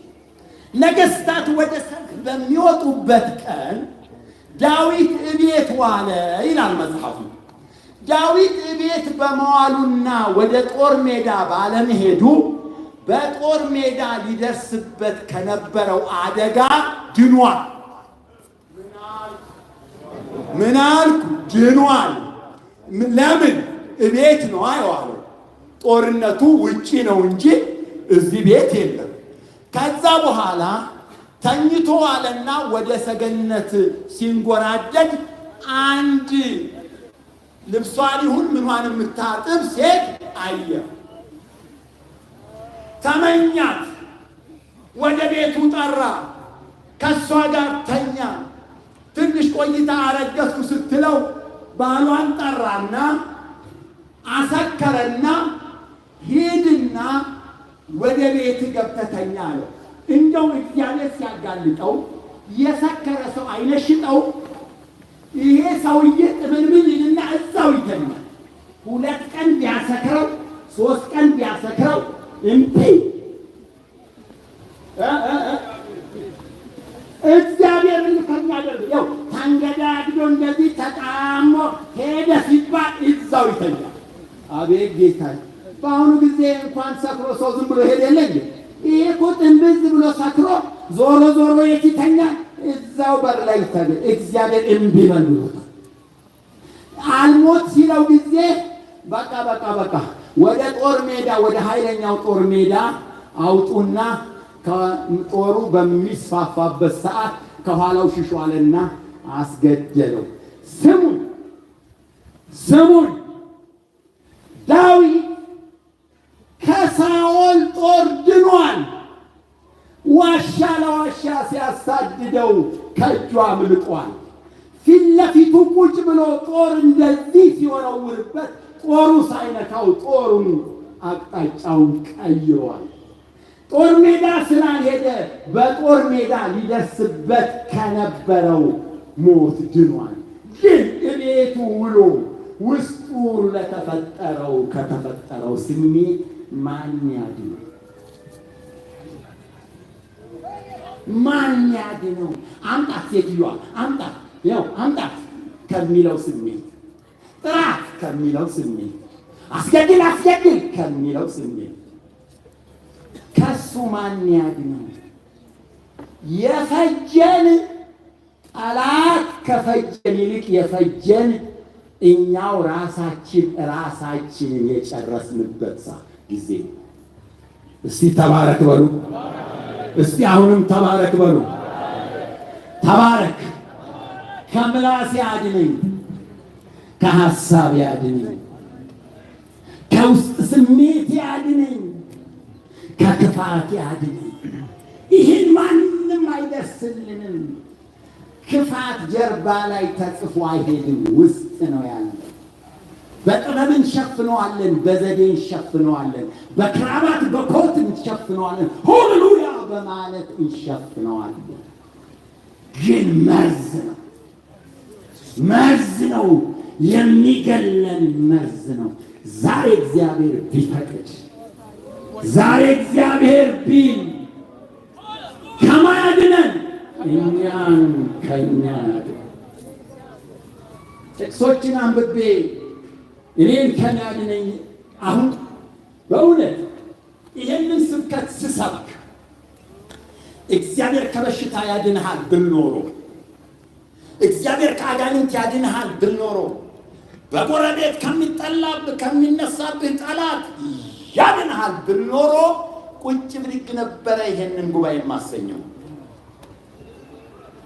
ነገሥታት ወደ ሰልፍ በሚወጡበት ቀን ዳዊት እቤት ዋለ ይላል መጽሐፉ። ዳዊት እቤት በመዋሉና ወደ ጦር ሜዳ ባለመሄዱ በጦር ሜዳ ሊደርስበት ከነበረው አደጋ ድኗል። ምን አልኩ? ድኗል። ለምን? እቤት ነው የዋለው። ጦርነቱ ውጪ ነው እንጂ እዚህ ቤት የለም። ከዛ በኋላ ተኝቶ ዋለና ወደ ሰገነት ሲንጎራደድ አንድ ልብሷን ይሁን ምኗን የምታጥብ ሴት አየ። ተመኛት፣ ወደ ቤቱ ጠራ፣ ከሷ ጋር ተኛ። ትንሽ ቆይታ አረገዝኩ ስትለው ባሏን ጠራና አሰከረና ሂድና ወደ ቤት ገብተህ ተኛ አለው። እንደው እግዚአብሔር ሲያጋልጠው የሰከረ ሰው አይነሽጠው። ይሄ ሰውዬ ጥምልምልና እዛው ይተኛል። 2 ቀን ቢያሰክረው 3 ቀን ቢያሰክረው እምቢ። እግዚአብሔር ከሚያደርግ ያው ታንገዳግዶ እንደዚህ ተጣሞ ሄደ ሲባል እዛው ይተኛል። አቤት ጌታ! በአሁኑ ጊዜ እንኳን ሰክሮ ሰው ዝም ብሎ ሄደ የለኝ። ይሄ እኮ ጥንብዝ ብሎ ሰክሮ ዞሮ ዞሮ የት ይተኛል? እዛው በር ላይ ይተኛል። እግዚአብሔር እምቢ በሉት። አልሞት ሲለው ጊዜ በቃ ወደ ጦር ሜዳ፣ ወደ ኃይለኛው ጦር ሜዳ አውጡና ጦሩ በሚስፋፋበት ሰዓት ከኋላው ሽሿልና አስገደለው። ስሙን ዳዊት ከሳኦል ጦር ድኗል። ዋሻ ለዋሻ ሲያሳድደው ከእጁ አምልጧል። ፊት ለፊቱ ቁጭ ብሎ ጦር እንደዚህ ሲወረውርበት ጦሩ ሳይነካው ጦሩን አቅጣጫውን ቀይሯል። ጦር ሜዳ ስላልሄደ በጦር ሜዳ ሊደርስበት ከነበረው ሞት ድኗል። ግን እቤቱ ውሎ ውስጡ ከተፈጠረው ስሜት ማን ያድነው? ማን ያድነው? አምጣት ሴትዮዋ አምጣት፣ ያው አምጣት ከሚለው ስሜት፣ ጥራት ከሚለው ስሜት፣ አስገድል አስገድል ከሚለው ስሜት ከሱ ማን ያድነው? የፈጀን ጠላት ከፈጀን ይልቅ የፈጀን እኛው ራሳችንን የጨረስንበት ጊዜ። እስቲ ተባረክ በሉ። እስቲ አሁንም ተባረክ በሉ። ተባረክ። ከምላስ ያድነኝ፣ ከሐሳብ ያድነኝ፣ ከውስጥ ስሜት ያድነኝ፣ ከክፋት ያድነኝ። ይህን ማንም አይደርስልንም። ክፋት ጀርባ ላይ ተጽፎ አይሄድም፣ ውስጥ ነው ያለው። በጥበብ እንሸፍነዋለን፣ በዘዴ እንሸፍነዋለን፣ በክራባት በኮት እንሸፍነዋለን፣ ሃሌሉያ በማለት እንሸፍነዋለን። ግን መርዝ ነው፣ መርዝ ነው፣ የሚገለን መርዝ ነው። ዛሬ እግዚአብሔር ቢፈቅድ፣ ዛሬ እግዚአብሔር ቢል ከማያድነን እኛን ከእኛ ጥቅሶችን አንብቤ እኔን ከሚያድነኝ አሁን በእውነት ይህንን ስብከት ስሰብክ እግዚአብሔር ከበሽታ ያድንሃል ብል ኖሮ፣ እግዚአብሔር ከአጋንንት ያድንሃል ብል ኖሮ፣ በጎረቤት ከሚጠላብህ ከሚነሳብህ ጠላት ያድንሃል ብል ኖሮ ቁጭ ብድግ ነበረ ይሄንን ጉባኤ የማሰኘው።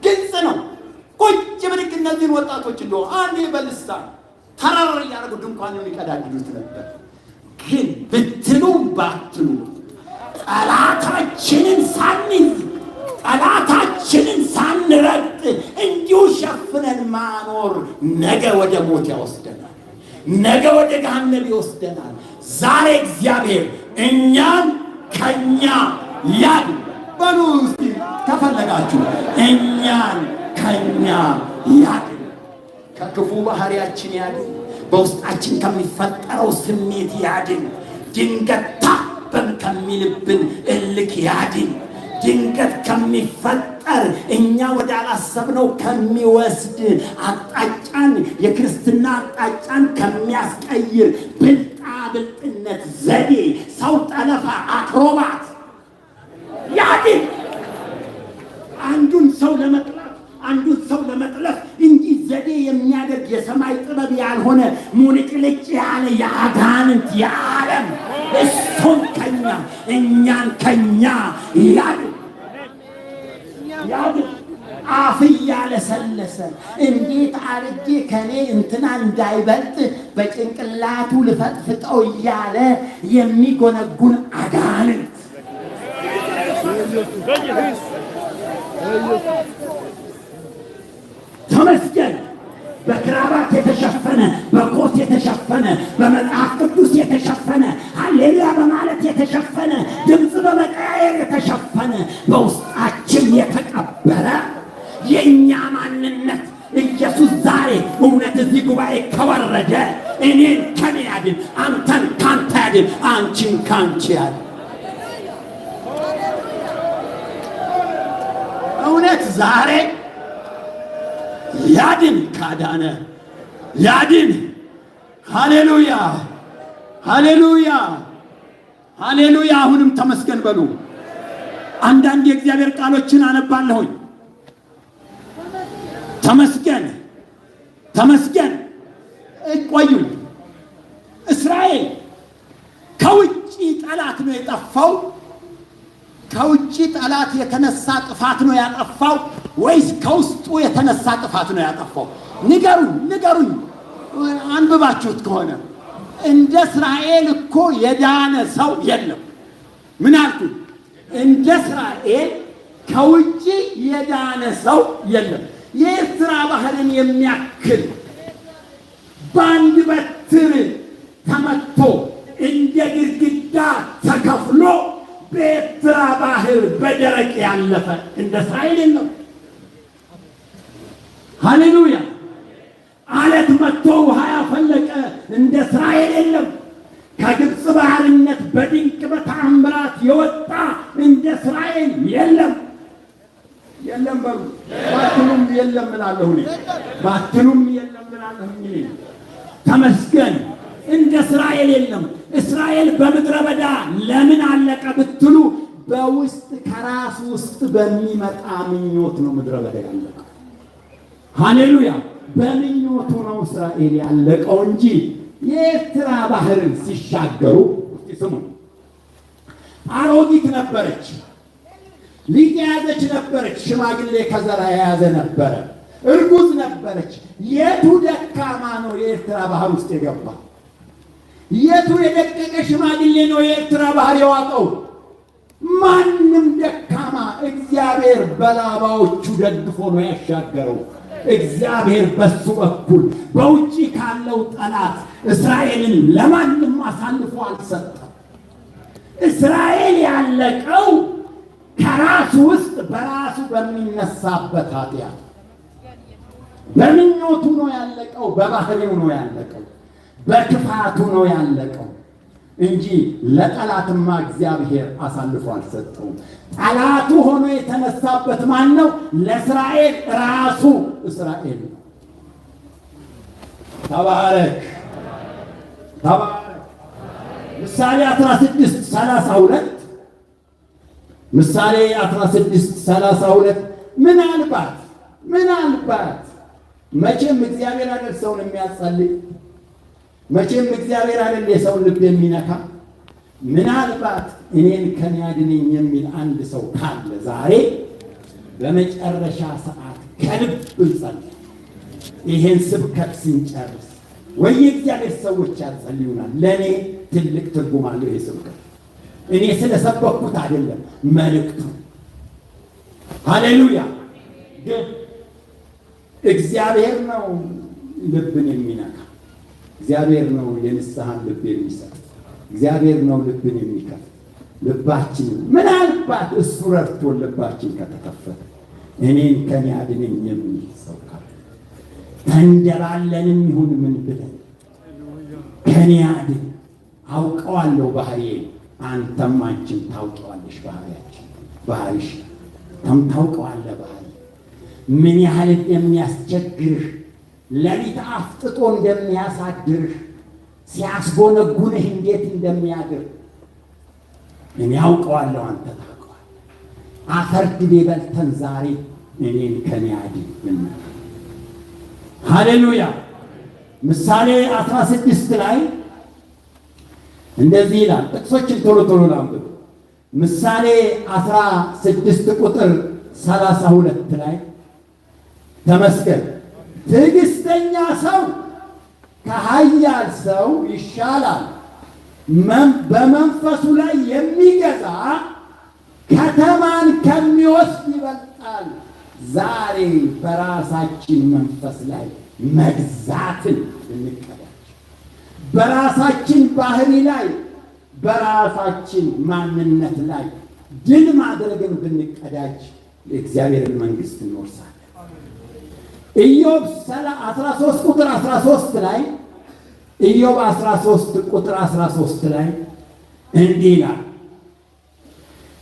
ግልጽ ነው። ቁጭ ብድግ እነዚህን ወጣቶች እንደው አንዴ በልሳን ተራራ እያደረጉ ድንኳን የሚቀዳድሉት ነበር። ግን ብትሉ ባትሉ ጠላታችንን ሳንይዝ ጠላታችንን ሳንረግጥ እንዲሁ ሸፍነን ማኖር ነገ ወደ ሞት ያወስደናል፣ ነገ ወደ ገሃነም ይወስደናል። ዛሬ እግዚአብሔር እኛን ከኛ ያድን በሉ እስቲ ከፈለጋችሁ እኛን ከኛ ያድን፣ ከክፉ ባህሪያችን ያድን፣ በውስጣችን ከሚፈጠረው ስሜት ያድን፣ ድንገት ታበን ከሚልብን እልክ ያድን፣ ድንገት ከሚፈጠር እኛ ወደ አላሰብነው ከሚወስድ አቅጣጫን የክርስትና አቅጣጫን ከሚያስቀይር ብልጣብልጥነት ዘዴ ሰው ጠለፋ አክሮባት ያድን። አንዱን ሰው ለመጥለፍ እንዲህ ዘዴ የሚያደርግ የሰማይ ጥበብ ያልሆነ ሙልጭልጭ ያለ የአጋንንት የዓለም እሱን ከኛ እኛን ከኛ ያድን። አፍ እያለሰለሰ እንዴት አድርጌ ከኔ እንትና እንዳይበልጥ በጭንቅላቱ ልፈጥፍጠው እያለ የሚጎነጉን አጋንንት ተመስገን። በክራባት የተሸፈነ በኮት የተሸፈነ በመጽሐፍ ቅዱስ የተሸፈነ ሃሌሉያ በማለት የተሸፈነ ድምፅ በመቀያየር የተሸፈነ በውስጣችን የተቀበረ የእኛ ማንነት ኢየሱስ ዛሬ እውነት እዚህ ጉባኤ ከወረደ እኔን ከኔ ያድን፣ አንተን ካንተ ያድን፣ አንቺን ካንቺ ያድን። እውነት ዛሬ ያድን። ካዳነ ያድን። ሃሌሉያ ሃሌሉያ ሃሌሉያ። አሁንም ተመስገን በሉ። አንዳንድ የእግዚአብሔር ቃሎችን አነባለሁኝ። ተመስገን ተመስገን። ቆዩኝ። እስራኤል ከውጭ ጠላት ነው የጠፋው? ከውጭ ጠላት የተነሳ ጥፋት ነው ያጠፋው ወይስ ከውስጡ የተነሳ ጥፋት ነው ያጠፋው? ንገሩኝ። አንብባችሁት ከሆነ እንደ እስራኤል እኮ የዳነ ሰው የለም። ምን አልኩኝ? እንደ እስራኤል ከውጭ የዳነ ሰው የለም። የኤርትራ ባህርን የሚያክል በአንድ በትር ተመቶ እንደ ግድግዳ ተከፍሎ በኤርትራ ባህር በደረቅ ያለፈ እንደ እስራኤል የለም። ሃሌሉያ። አለት መጥቶ ውሃ ያፈለቀ እንደ እስራኤል የለም። ከግብፅ ባህርነት በድንቅ በተአምራት የወጣ እንደ እስራኤል የለም። የለም እላለሁ እኔ። ባትሉም የለም እላለሁ እኔ። ተመስገን። እንደ እስራኤል የለም። እስራኤል በምድረ በዳ ለምን አለቀ ብትሉ በውስጥ ከራስ ውስጥ በሚመጣ ምኞት ነው ምድረ በዳ ያለቀው። ሃሌሉያ! በምኞቱ ነው እስራኤል ያለቀው እንጂ የኤርትራ ባህርን ሲሻገሩ ስሙ፣ አሮጊት ነበረች፣ ሊጥ የያዘች ነበረች፣ ሽማግሌ ከዘራ የያዘ ነበረ፣ እርጉዝ ነበረች። የቱ ደካማ ነው የኤርትራ ባህር ውስጥ የገባ? የቱ የደቀቀ ሽማግሌ ነው የኤርትራ ባህር የዋጠው? ማንም ደካማ። እግዚአብሔር በላባዎቹ ደግፎ ነው ያሻገረው። እግዚአብሔር በሱ በኩል በውጪ ካለው ጠላት እስራኤልን ለማንም አሳልፎ አልሰጠም። እስራኤል ያለቀው ከራሱ ውስጥ በራሱ በሚነሳበት ኃጢአት በምኞቱ ነው ያለቀው። በባህሪው ነው ያለቀው። በክፋቱ ነው ያለቀው እንጂ ለጠላትማ እግዚአብሔር አሳልፎ አልሰጠውም። ጠላቱ ሆኖ የተነሳበት ማን ነው? ለእስራኤል ራሱ እስራኤል ነው። ተባረክ ተባረክ። ምሳሌ 16:32 ምሳሌ 16:32 ምናልባት መቼም እግዚአብሔር አይደል ሰውን የሚያጸልይ? መቼም እግዚአብሔር አይደል የሰውን ልብ የሚነካ? ምናልባት እኔን ከኔ ያድነኝ የሚል አንድ ሰው ካለ ዛሬ በመጨረሻ ሰዓት ከልብ እንጸልይ። ይሄን ስብከት ስንጨርስ ወይ የእግዚአብሔር ሰዎች ያጸልዩናል። ለእኔ ትልቅ ትርጉም አለው ይሄ ስብከት። እኔ ስለሰበኩት አይደለም መልእክቱ። ሃሌሉያ! ግን እግዚአብሔር ነው ልብን የሚነካ። እግዚአብሔር ነው የንስሐን ልብ የሚሰጥ። እግዚአብሔር ነው ልብን የሚከፍት። ልባችንን ምናልባት እሱ ረድቶን ልባችን ከተከፈተ እኔን ከኔ አድነኝ የሚል ሰው ካለ ተንደባለንም ይሁን ምን ብለን ከኔ አድን፣ አውቀዋለሁ ባህሪዬን፣ አንተም አንቺም ታውቀዋለሽ ባህሪሽ ታውቀዋለህ ባህሪ ምን ያህል እንደሚያስቸግርህ፣ ሌሊት አፍጥጦ እንደሚያሳድርህ፣ ሲያስጎነጉንህ እንዴት እንደሚያድር እኔ አውቀዋለሁ፣ አንተ ታውቀዋለህ። አፈር ድቤ በልተን ዛሬ እኔን ከኔ አድን እንበል። ሃሌሉያ! ምሳሌ 16 ላይ እንደዚህ ይላል። ጥቅሶችን ቶሎ ቶሎ ላንብብ። ምሳሌ 16 ቁጥር 32 ላይ ተመስገን፣ ትዕግስተኛ ሰው ከኃያል ሰው ይሻላል፣ በመንፈሱ ላይ የሚገዛ ከተማን ከሚወስድ ይበልጣል። ዛሬ በራሳችን መንፈስ ላይ መግዛትን እንቀዳጅ። በራሳችን ባህሪ ላይ፣ በራሳችን ማንነት ላይ ድል ማድረግን ብንቀዳጅ የእግዚአብሔርን መንግሥት እንወርሳለን። ኢዮብ 13 ቁጥር 13 ላይ ኢዮብ 13 ቁጥር 13 ላይ እንዲህ ይላል፣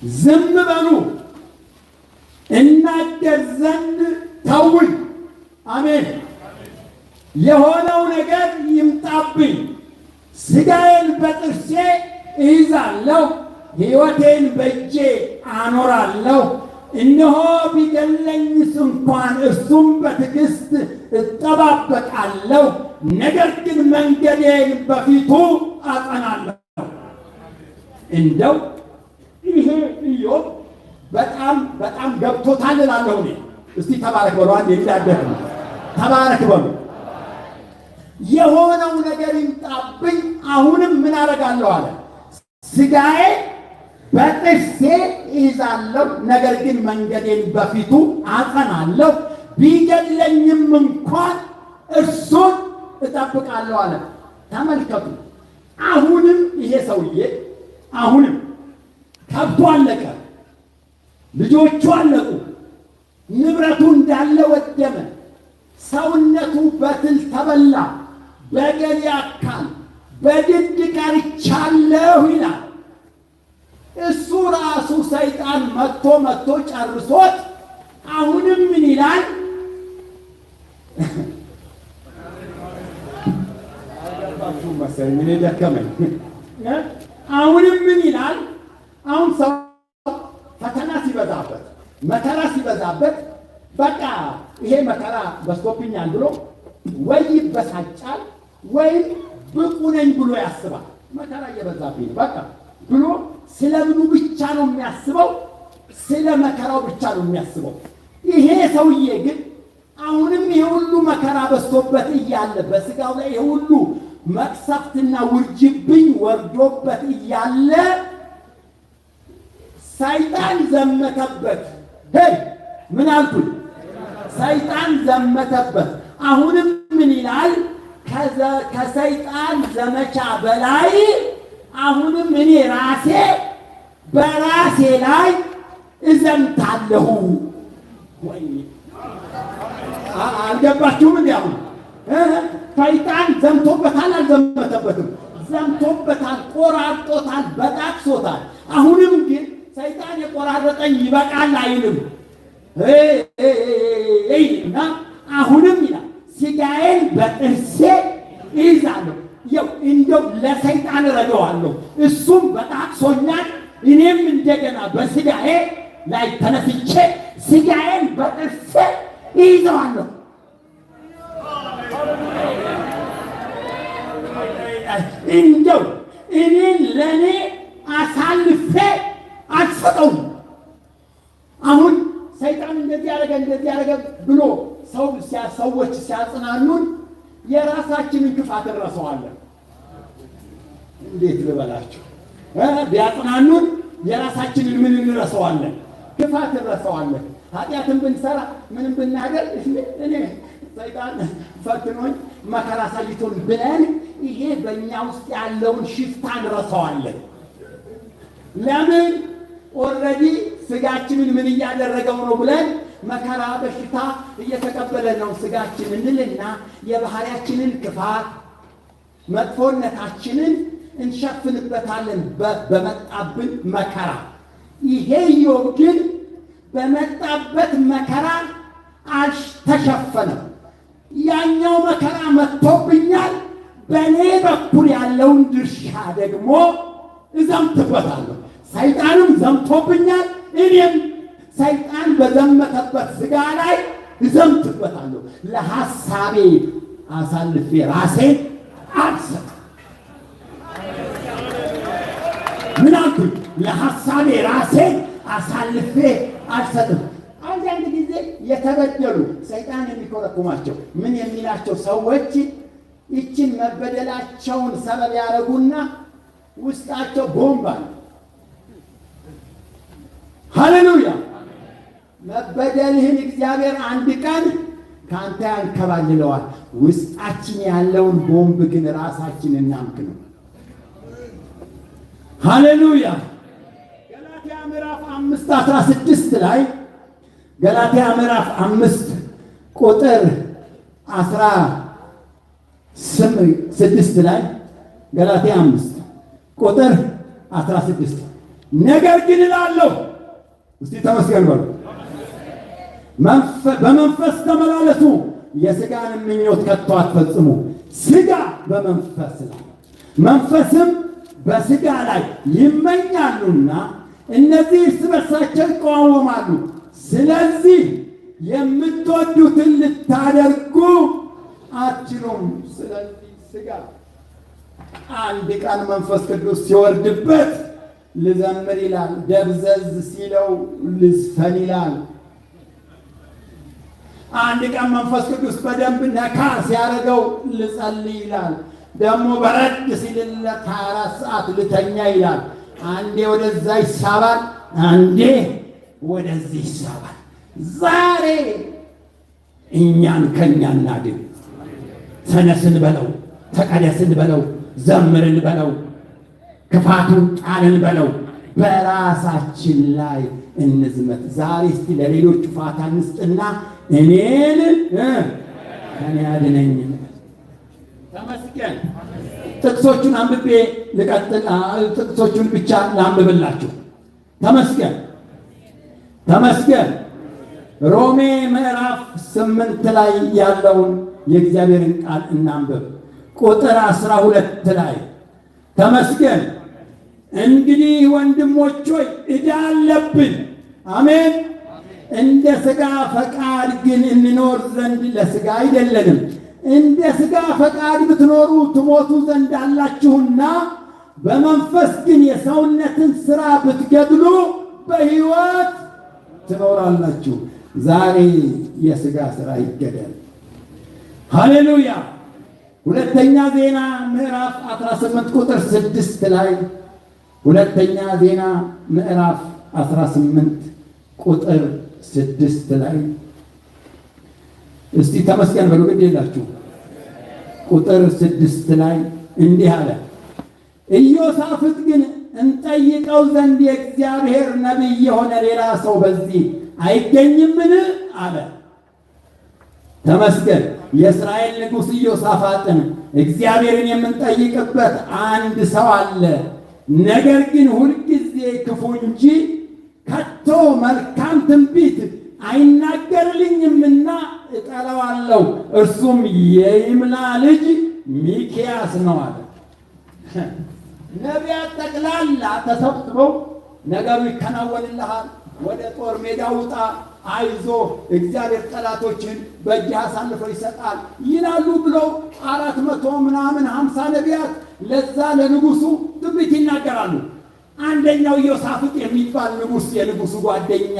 ዝም በሉ እናገር ዘንድ ተውኝ። አሜን። የሆነው ነገር ይምጣብኝ፣ ሥጋዬን በጥርሴ እይዛለሁ፣ ሕይወቴን በእጄ አኖራለሁ። እነሆ ቢገለኝስ እንኳን እርሱም በትዕግሥት እጠባበቃለሁ፣ ነገር ግን መንገዴን በፊቱ አጸናለሁ። እንደው ይሄ ኢዮብ በጣም ገብቶታል እላለሁ እኔ። እስቲ ተባረክ በሉ። አንድ የሚዳደር ተባረክ በሉ። የሆነው ነገር ይምጣብኝ፣ አሁንም ምን አደርጋለሁ አለ፣ ሥጋዬ በጥርሴ ይዛለሁ፣ ነገር ግን መንገዴን በፊቱ አጸናለሁ። ቢገድለኝም እንኳን እርሱን እጠብቃለሁ አለ። ተመልከቱ። አሁንም ይሄ ሰውዬ አሁንም ከብቱ አለቀ፣ ልጆቹ አለቁ፣ ንብረቱ እንዳለ ወደመ፣ ሰውነቱ በትል ተበላ፣ በገል አካል በድድ ቀርቻለሁ ይላል። እሱ ራሱ ሰይጣን መጥቶ ጨርሶት አሁንም ምን ይላል? አልገባችሁም መሰለኝ። እኔ ደከመኝ። አሁንም ምን ይላል? አሁን ሰው ፈተና ሲበዛበት መከራ ሲበዛበት በቃ ይሄ መከራ በዝቶብኛል ብሎ ወይ ይበሳጫል ወይም ብቁ ነኝ ብሎ ያስባል። መከራ እየበዛብኝ በቃ ብሎ ስለምኑ ብቻ ነው የሚያስበው? ስለ መከራው ብቻ ነው የሚያስበው። ይሄ ሰውዬ ግን አሁንም ይሄ ሁሉ መከራ በዝቶበት እያለ በስጋው ላይ ይሄ ሁሉ መቅሰፍትና ውርጅብኝ ወርዶበት እያለ ሰይጣን ዘመተበት። ሄይ ምን አልኩኝ? ሰይጣን ዘመተበት። አሁንም ምን ይላል? ከሰይጣን ዘመቻ በላይ አሁንም እኔ ራሴ በራሴ ላይ እዘምታለሁ። ወይ አልገባችሁም? እንዲ አሁን ሰይጣን ዘምቶበታል አልዘመተበትም? ዘምቶበታል፣ ቆራርጦታል፣ በጣቅሶታል። አሁንም ግን ሰይጣን የቆራረጠኝ ይበቃል አይልም እና አሁንም ይላል ሥጋዬን በጥርሴ ይዛለሁ። ያው እንደው ለሰይጣን እረዳዋለሁ። እሱም በጣቅሶኛል። እኔም እንደገና በሥጋዬ ላይ ተነስቼ ሥጋዬን በጥርሴ ይዘዋለሁ። እንደው እኔን ለእኔ አሳልፌ አልሰጠውም። አሁን ሰይጣን እንደዚህ ያደረገ ብሎ ሰዎች ሲያጽናኑን የራሳችንን ክፋት እንረሳዋለን። እንዴት ልበላችሁ? ቢያጽናኑን የራሳችንን ምን እንረሳዋለን? ክፋት እንረሳዋለን። ኃጢአትን ብንሰራ ምንም ብናደርግ እኔ ሰይጣን ፈትኖኝ መከራ ሳይቶን ብለን ይሄ በእኛ ውስጥ ያለውን ሽፍታ እንረሳዋለን። ለምን? ኦልሬዲ ስጋችንን ምን እያደረገው ነው ብለን መከራ በሽታ እየተቀበለ ነው ስጋችን እንልና የባህሪያችንን ክፋት መጥፎነታችንን እንሸፍንበታለን በመጣብን መከራ። ይሄ ኢዮብ ግን በመጣበት መከራ አልተሸፈነም። ያኛው መከራ መጥቶብኛል፣ በእኔ በኩል ያለውን ድርሻ ደግሞ እዘምትበታለሁ። ሰይጣንም ዘምቶብኛል፣ እኔም ሰይጣን በዘመተበት ሥጋ ላይ እዘምትበታለሁ። ለሐሳቤ አሳልፌ ራሴን አልሰጥም። ምን አልኩኝ? ለሐሳቤ ራሴን አሳልፌ አልሰጥም። አንዳንድ ጊዜ የተበደሉ ሰይጣን የሚኮረኩማቸው ምን የሚላቸው ሰዎች ይችን መበደላቸውን ሰበብ ያደረጉና ውስጣቸው ቦምባ ነው። ሃሌሉያ! መበደልህን እግዚአብሔር አንድ ቀን ከአንተ ያንከባልለዋል። ውስጣችን ያለውን ቦምብ ግን ራሳችን እናምክ ነው። ሃሌሉያ! ገላትያ ምዕራፍ 5:16 ላይ ገላትያ ምዕራፍ 5 ቁጥር 16 ላይ ገላትያ 5 ቁጥር 16 ነገር ግን እላለሁ፣ እስቲ ተመስገን በሉ፣ በመንፈስ ተመላለሱ፣ የሥጋን ምኞት ከቶ አትፈጽሙ። ሥጋ በመንፈስ ላይ መንፈስም በሥጋ ላይ ይመኛሉና እነዚህ እርስ በርሳቸው ይቃወማሉ። ስለዚህ የምትወዱትን ልታደርጉ አትችሉም። ስለዚህ ሥጋ አንድ ቀን መንፈስ ቅዱስ ሲወርድበት ልዘምር ይላል። ደብዘዝ ሲለው ልዝፈን ይላል። አንድ ቀን መንፈስ ቅዱስ በደንብ ነካ ሲያደርገው ልጸልይ ይላል። ደግሞ በረድ ሲልለት 24 ሰዓት ልተኛ ይላል። አንዴ ወደዛ ይሳባል፣ አንዴ ወደዚህ ይሳባል። ዛሬ እኛን ከኛ እናድን። ተነስን በለው፣ ተቀደስን በለው፣ ዘምርን በለው፣ ክፋቱን ጣልን በለው፣ በራሳችን ላይ እንዝመት። ዛሬ እስቲ ለሌሎቹ ፋታ እንስጥና እኔን ከኔ አድነኝ። ተመስገን። ጥቅሶቹን አንብቤ ልቀጥል። ጥቅሶቹን ብቻ ላንብብላችሁ። ተመስገን፣ ተመስገን። ሮሜ ምዕራፍ 8 ላይ ያለውን የእግዚአብሔርን ቃል እናንብብ። ቁጥር 12 ላይ ተመስገን። እንግዲህ ወንድሞች ሆይ ዕዳ አለብን። አሜን። እንደ ሥጋ ፈቃድ ግን እንኖር ዘንድ ለሥጋ አይደለንም። እንደ ሥጋ ፈቃድ ብትኖሩ ትሞቱ ዘንድ አላችሁና፣ በመንፈስ ግን የሰውነትን ሥራ ብትገድሉ በሕይወት ትኖራላችሁ። ዛሬ የሥጋ ሥራ ይገደል። ሃሌሉያ። ሁለተኛ ዜና ምዕራፍ 18 ቁጥር 6 ላይ ሁለተኛ ዜና ምዕራፍ 18 ቁጥር 6 ላይ እስቲ ተመስገን በሉ። ግድ የላችሁ። ቁጥር 6 ላይ እንዲህ አለ፣ ኢዮሳፍጥ ግን እንጠይቀው ዘንድ የእግዚአብሔር ነቢይ የሆነ ሌላ ሰው በዚህ አይገኝምን አለ። ተመስገን። የእስራኤል ንጉሥ ኢዮሳፍጥን እግዚአብሔርን የምንጠይቅበት አንድ ሰው አለ፣ ነገር ግን ሁልጊዜ ክፉ እንጂ ከቶ መልካም ትንቢት አይናገርልኝምና እጠላዋለሁ። እርሱም የይምላ ልጅ ሚክያስ ነው አለ። ነቢያት ጠቅላላ ተሰብስበው ነገሩ ይከናወንልሃል፣ ወደ ጦር ሜዳ ውጣ፣ አይዞ እግዚአብሔር ጠላቶችን በእጅህ አሳልፎ ይሰጣል ይላሉ ብለው 450 ነቢያት ለዛ ለንጉሱ ትንቢት ይናገራሉ። አንደኛው ኢዮሳፍጥ የሚባል ንጉስ፣ የንጉሱ ጓደኛ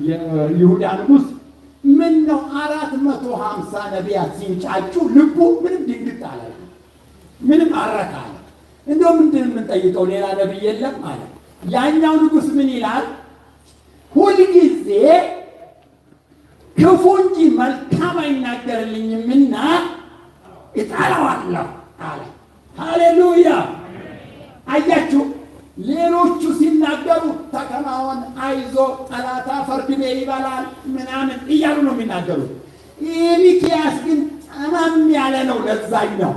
የይሁዳ ንጉስ ምን ነው 450 ነቢያት ሲንጫጩ ልቡ ምንም ድንግጥ አለ፣ ምንም አረካ አለ። እንደው ምንድን የምንጠይቀው ሌላ ነቢይ የለም አለ። ያኛው ንጉስ ምን ይላል? ሁልጊዜ ክፉ እንጂ መልካም አይናገርልኝምና እጠላዋለሁ አለ። ሃሌሉያ። አያችሁ፣ ሌሎቹ ሲናገሩ ተከናወን፣ አይዞ፣ ጠላታ ፈርድሜ ይበላል ምናምን እያሉ ነው የሚናገሩት። ይህ ሚክያስ ግን ጠመም ያለ ነው። ለዛኛው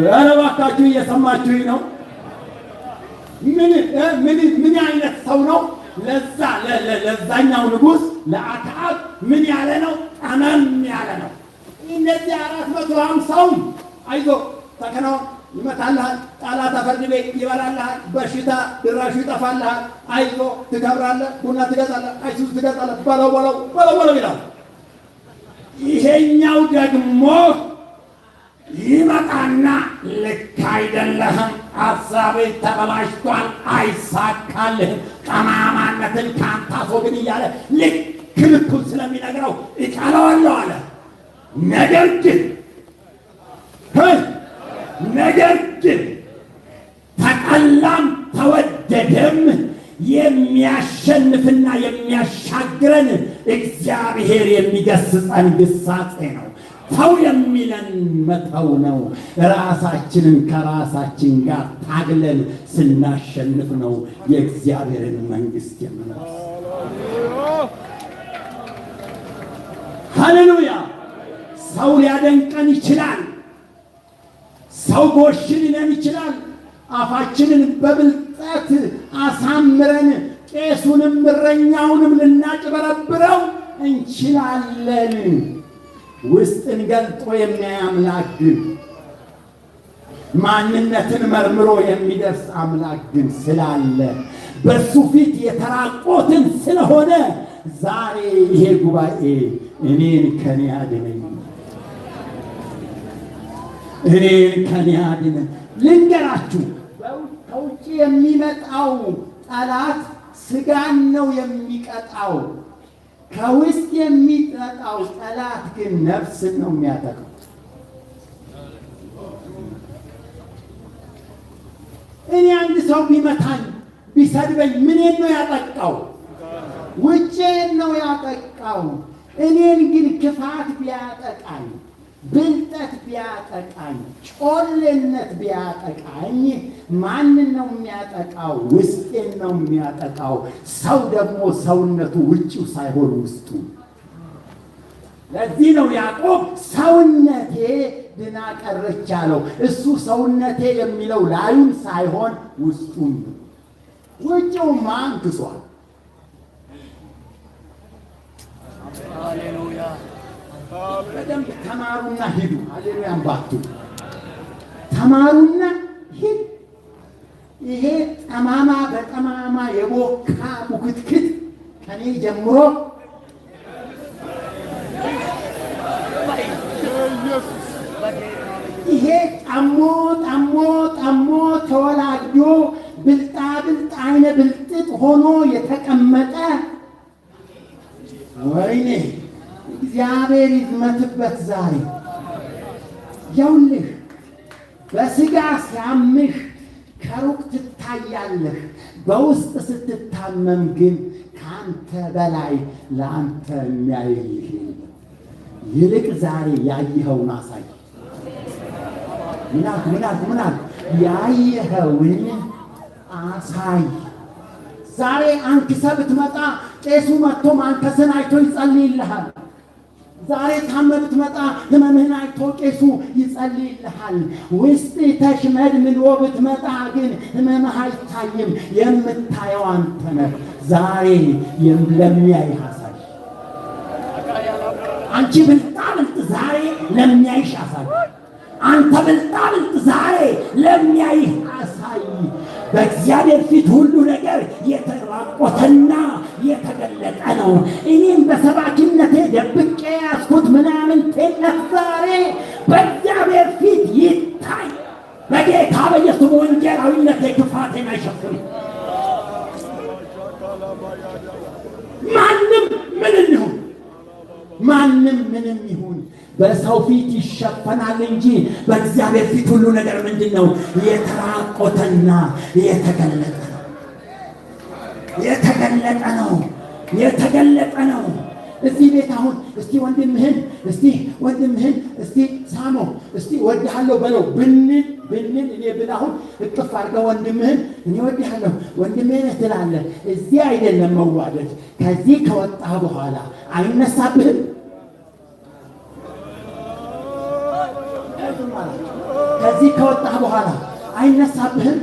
ኧረ እባካችሁ እየሰማችሁኝ ነው? ምን አይነት ሰው ነው? ለዛኛው ንጉሥ ለአክዓብ ምን ያለ ነው? ጠመም ያለ ነው። እነዚህ 450ውን አይዞ ተከናወን፣ ይመታልሃል፣ ጠላት ፍርድ ቤት ይበላልሃል፣ በሽታ ድራሹ ይጠፋልሃል፣ አይዞ ትከብራለህ፣ ቡና ትገዛለህ፣ አይሱስ ትገዛለህ፣ በለው ይላል። ይሄኛው ደግሞ ይመጣና ልክ አይደለህም፣ ሐሳብህ ተበላሽቷል፣ አይሳካልህም፣ ጠማማነትን ከአንተ አስወግድ እያለ ልክ ልኩን ስለሚነግረው እጠላዋለሁ አለ። ነገር ግን ተጠላም ተወደደም የሚያሸንፍና የሚያሻግረን እግዚአብሔር የሚገስጸን ግሳጼ ነው። ተው የሚለን መተው ነው። ራሳችንን ከራሳችን ጋር ታግለን ስናሸንፍ ነው የእግዚአብሔርን መንግሥት የምንወርስ። ሃሌሉያ። ሰው ሊያደንቀን ይችላል። ሰው ጎሽ ሊለን ይችላል። አፋችንን በብልጠት አሳምረን ቄሱንም እረኛውንም ልናጭበረብረው እንችላለን። ውስጥን ገልጦ የሚያይ አምላክ ግን፣ ማንነትን መርምሮ የሚደርስ አምላክ ግን ስላለ፣ በእሱ ፊት የተራቆትን ስለሆነ ዛሬ ይሄ ጉባኤ እኔን ከኔ አድነኝ፣ እኔን ከኔ አድነኝ። ልንገራችሁ፣ ከውጭ የሚመጣው ጠላት ስጋን ነው የሚቀጣው። ከውስጥ የሚመጣው ጠላት ግን ነፍስን ነው የሚያጠቃው። እኔ አንድ ሰው ቢመታኝ ቢሰድበኝ ምኔን ነው ያጠቃው? ውጭን ነው ያጠቃው። እኔን ግን ክፋት ቢያጠቃኝ፣ ብልጠት ቢያጠቃኝ፣ ጮሌነት ቢያጠቃኝ ማንን ነው የሚያጠቃው? ውስጤን ነው የሚያጠቃው። ሰው ደግሞ ሰውነቱ ውጭው ሳይሆን ውስጡ። ለዚህ ነው ያዕቆብ ሰውነቴ ድና ቀረች ያለው። እሱ ሰውነቴ የሚለው ላዩን ሳይሆን ውስጡን። ውጭውማ አንክሷል። ሃሌሉያ። በደንብ ተማሩና ሂዱ። ሃሌሉያን ባቱ ተማሩና ሂዱ። ይሄ ጠማማ በጠማማ የቦካ ሙክትክት ከኔ ጀምሮ ይሄ ጠሞ ጠሞ ጠሞ ተወላጆ ብልጣ ብልጥ አይነ ብልጥጥ ሆኖ የተቀመጠ ወይኔ እግዚአብሔር ይዝመትበት። ዛሬ ያውልህ በስጋ ሲያምህ ከሩቅ ትታያለህ፣ በውስጥ ስትታመም ግን ከአንተ በላይ ለአንተ የሚያይህ ይልቅ ዛሬ ያየኸውን አሳይ። ምናል ያየኸውን አሳይ። ዛሬ አንክሰህ ብትመጣ ቄሱ መጥቶ ማንከስን አይቶ ይጸልይልሃል። ዛሬ ታመህ ብትመጣ ህመምህን አይቶ ቄሱ ይጸልይልሃል። ውስጥ ተሽመድምዶ ብትመጣ ግን ህመምህ አይታይም፣ የምታየው አንተ ነህ። ዛሬ ለሚያይህ አሳይ። አንቺ ብልጣ ብልጥ ዛሬ ለሚያይሽ አሳይ። አንተ ብልጣ ብልጥ ዛሬ ለሚያይህ አሳይ። በእግዚአብሔር ፊት ሁሉ ነገር የተራቆተና የተገለጠ ነው። እኔም በሰባኪነቴ ደብቄ ያዝኩት ምናምንቴነት ዛሬ በእግዚአብሔር ፊት ይታይ። በጌታ በኢየሱስ ወንጌላዊነቴ ክፋቴን አይሸፍንም። ማንም ምንም ይሁን ማንም ምንም ይሁን በሰው ፊት ይሸፈናል እንጂ በእግዚአብሔር ፊት ሁሉ ነገር ምንድን ነው? የተራቆተና የተገለጠ ነው። የተገለጠ ነው። የተገለጠ ነው። እዚህ ቤት አሁን እስቲ ወንድምህን እስቲ ሳሞ እስቲ ወድሃለሁ በለው ብንል እኔ ብል አሁን እቅፍ አድርገህ ወንድምህን እኔ ወድሃለሁ ወንድሜ ነህ ትላለህ። እዚህ አይደለም መዋደድ። ከዚህ ከወጣህ በኋላ አይነሳብህም። ከዚህ ከወጣህ በኋላ አይነሳብህም።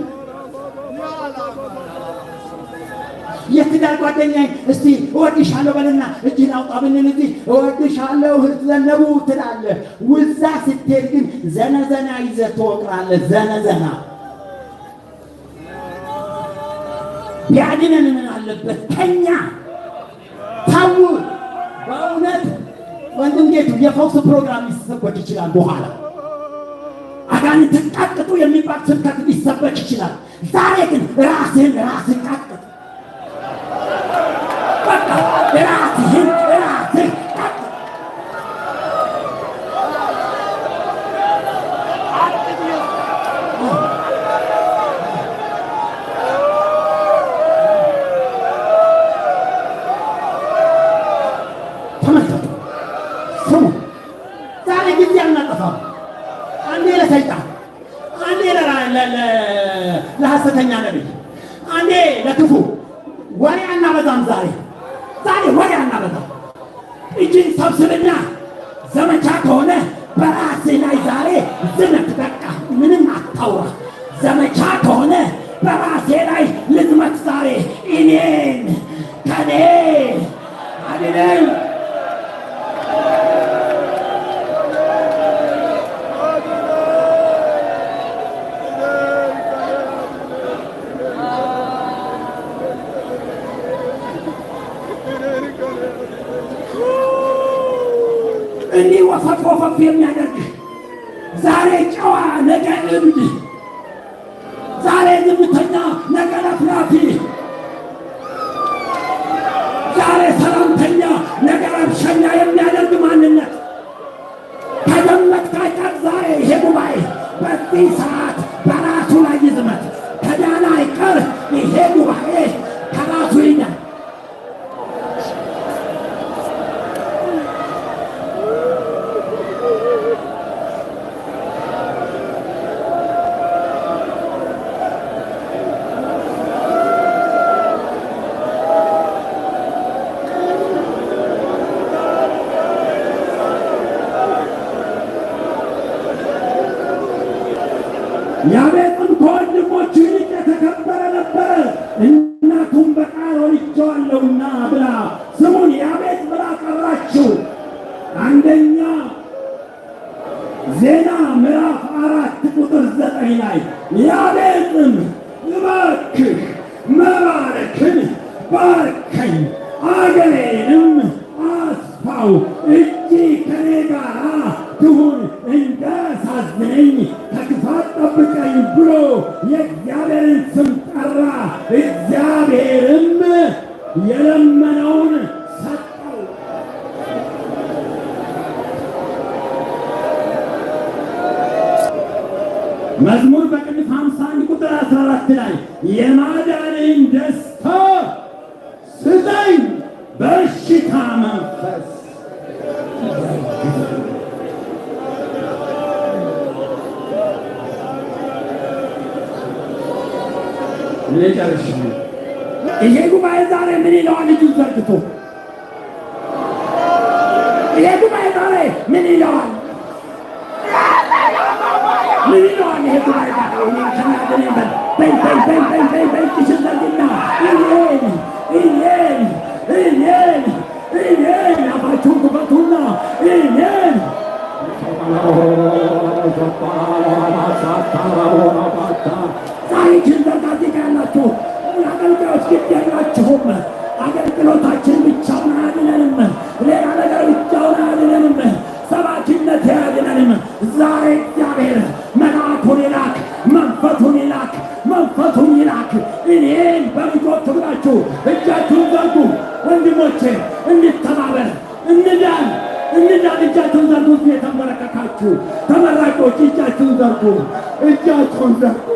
የትዳር ጓደኛዬ እስቲ እወድሻለሁ በልና እጅህን አውጣ ብንል እዚህ እወድሻለሁ እህት ዘነቡ ትላለህ። ውዛ ስትሄድ ግን ዘነዘና ይዘህ ትወቅራለህ። ዘነዘና ቢያድነን ምን አለበት? ተኛ ታው በእውነት ወንድም ጌቱ የፈውስ ፕሮግራም ሊሰበክ ይችላል። በኋላ አጋንንት ቃጥጡ የሚባል ስብከት ሊሰበክ ይችላል። ዛሬ ግን ራስህን ቃጥጥ። በቃ ራስህን ቃጥጥ። ተመልከቱ፣ ስሙ። ዛሬ ጊዜ አናጠፋም። አንዴ ለሰይጣን፣ አንዴ ለሐሰተኛ ነቢይ፣ አንዴ ለክፉ ወሬ አናበዛም። ዛሬ ወሬ አናበዛም። እጅን ሰብስብና ዘመቻ ከሆነ በራስህ ላይ ዛሬ ዝመት። በቃ ምንም አታውራ። ዘመቻ ከሆነ በራሴ ላይ ልዝመት ዛሬ። እኔን ከኔ አድነኝ። እንዲህ ወፈፍ የሚያደርግ ዛሬ ጨዋ ነገ እብድ፣ ዛሬ ዝምተኛ ነገ ለፍላፊ፣ ዛሬ ሰላምተኛ ነገ ረብሸኛ የሚያደርግ ማንነት ከደመጥክ አይቀር ዛሬ ይሄ ጉባኤ በዚህ ሰዓት በራሱ ላይ ይዝመት። ከዳነ አይቀር ይሄ ጉባኤ ከራሱ ይዳን። ያቤጽም ከወንድሞቹ ይልቅ የተከበረ ነበር። አንደኛ ዜና ምዕራፍ 4 ቁጥር 9 ላይ ያቤጽም እባክህ መባረክን ባርከኝ አገሬንም አስፋው እጅ ከኔ ጋር ትሁን እንዳሳዝነኝ ከክፋት ጠብቀኝ ብሎ የእግዚአብሔርን ስም ጠራ። እግዚአብሔርም የለመነውን ሰጠው። መዝሙር በቅንፍ 51 ቁጥር 14 ላይ የማዳንን ደስታ ስጠኝ በሽታ መንፈስ ጨርሽ። ይሄ ጉባኤ ዛሬ ምን ይለዋል? እጁን ዘርግቶ ይሄ ጉባኤ ዛሬ ምን ይለዋል? ምን ይለዋል? ይሄ ጉባኤ ዛሬ ከናገኔ በእጅሽን ዘርግና እኔን አፋችሁን ክፈቱና እኔን ዛሬችን ዘርጋዜጋ ያላችሁ አገልጋዮች ግድ ያላችሁም አገልግሎታችን ብቻውን አያድነንም። ሌላ ነገር ብቻውን አያድነንም። ሰባኪነት አያድነንም። ዛሬ እግዚአብሔር መልአኩን ይላክ፣ መንፈሱን ይላክ፣ መንፈሱን ይላክ። እኔን በልጆች ብላችሁ እጃችሁን ዘርጉ። ወንድሞቼ እንተባበር፣ እንዳን እጃችሁን ዘርጉ። የተንበረከካችሁ ተመራጮች እጃችሁን ዘርጉ፣ እጃችሁን ዘርጉ።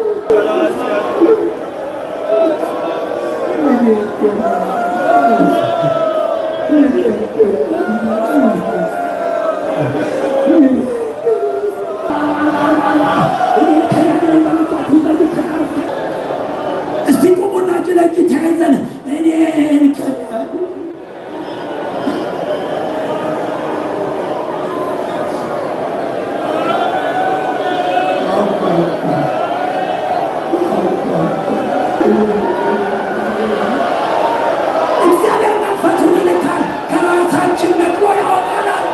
እስቲ ቁሙና እጅ ለእጅ ተያይዘን እኔን እግዚአብሔር መንፈሱን ይልካል፣ ከራሳችን ነቅሎ ያወጣናል።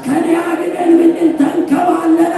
ከኔ አድነን ብንል ተንከባለን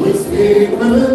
Whiskey,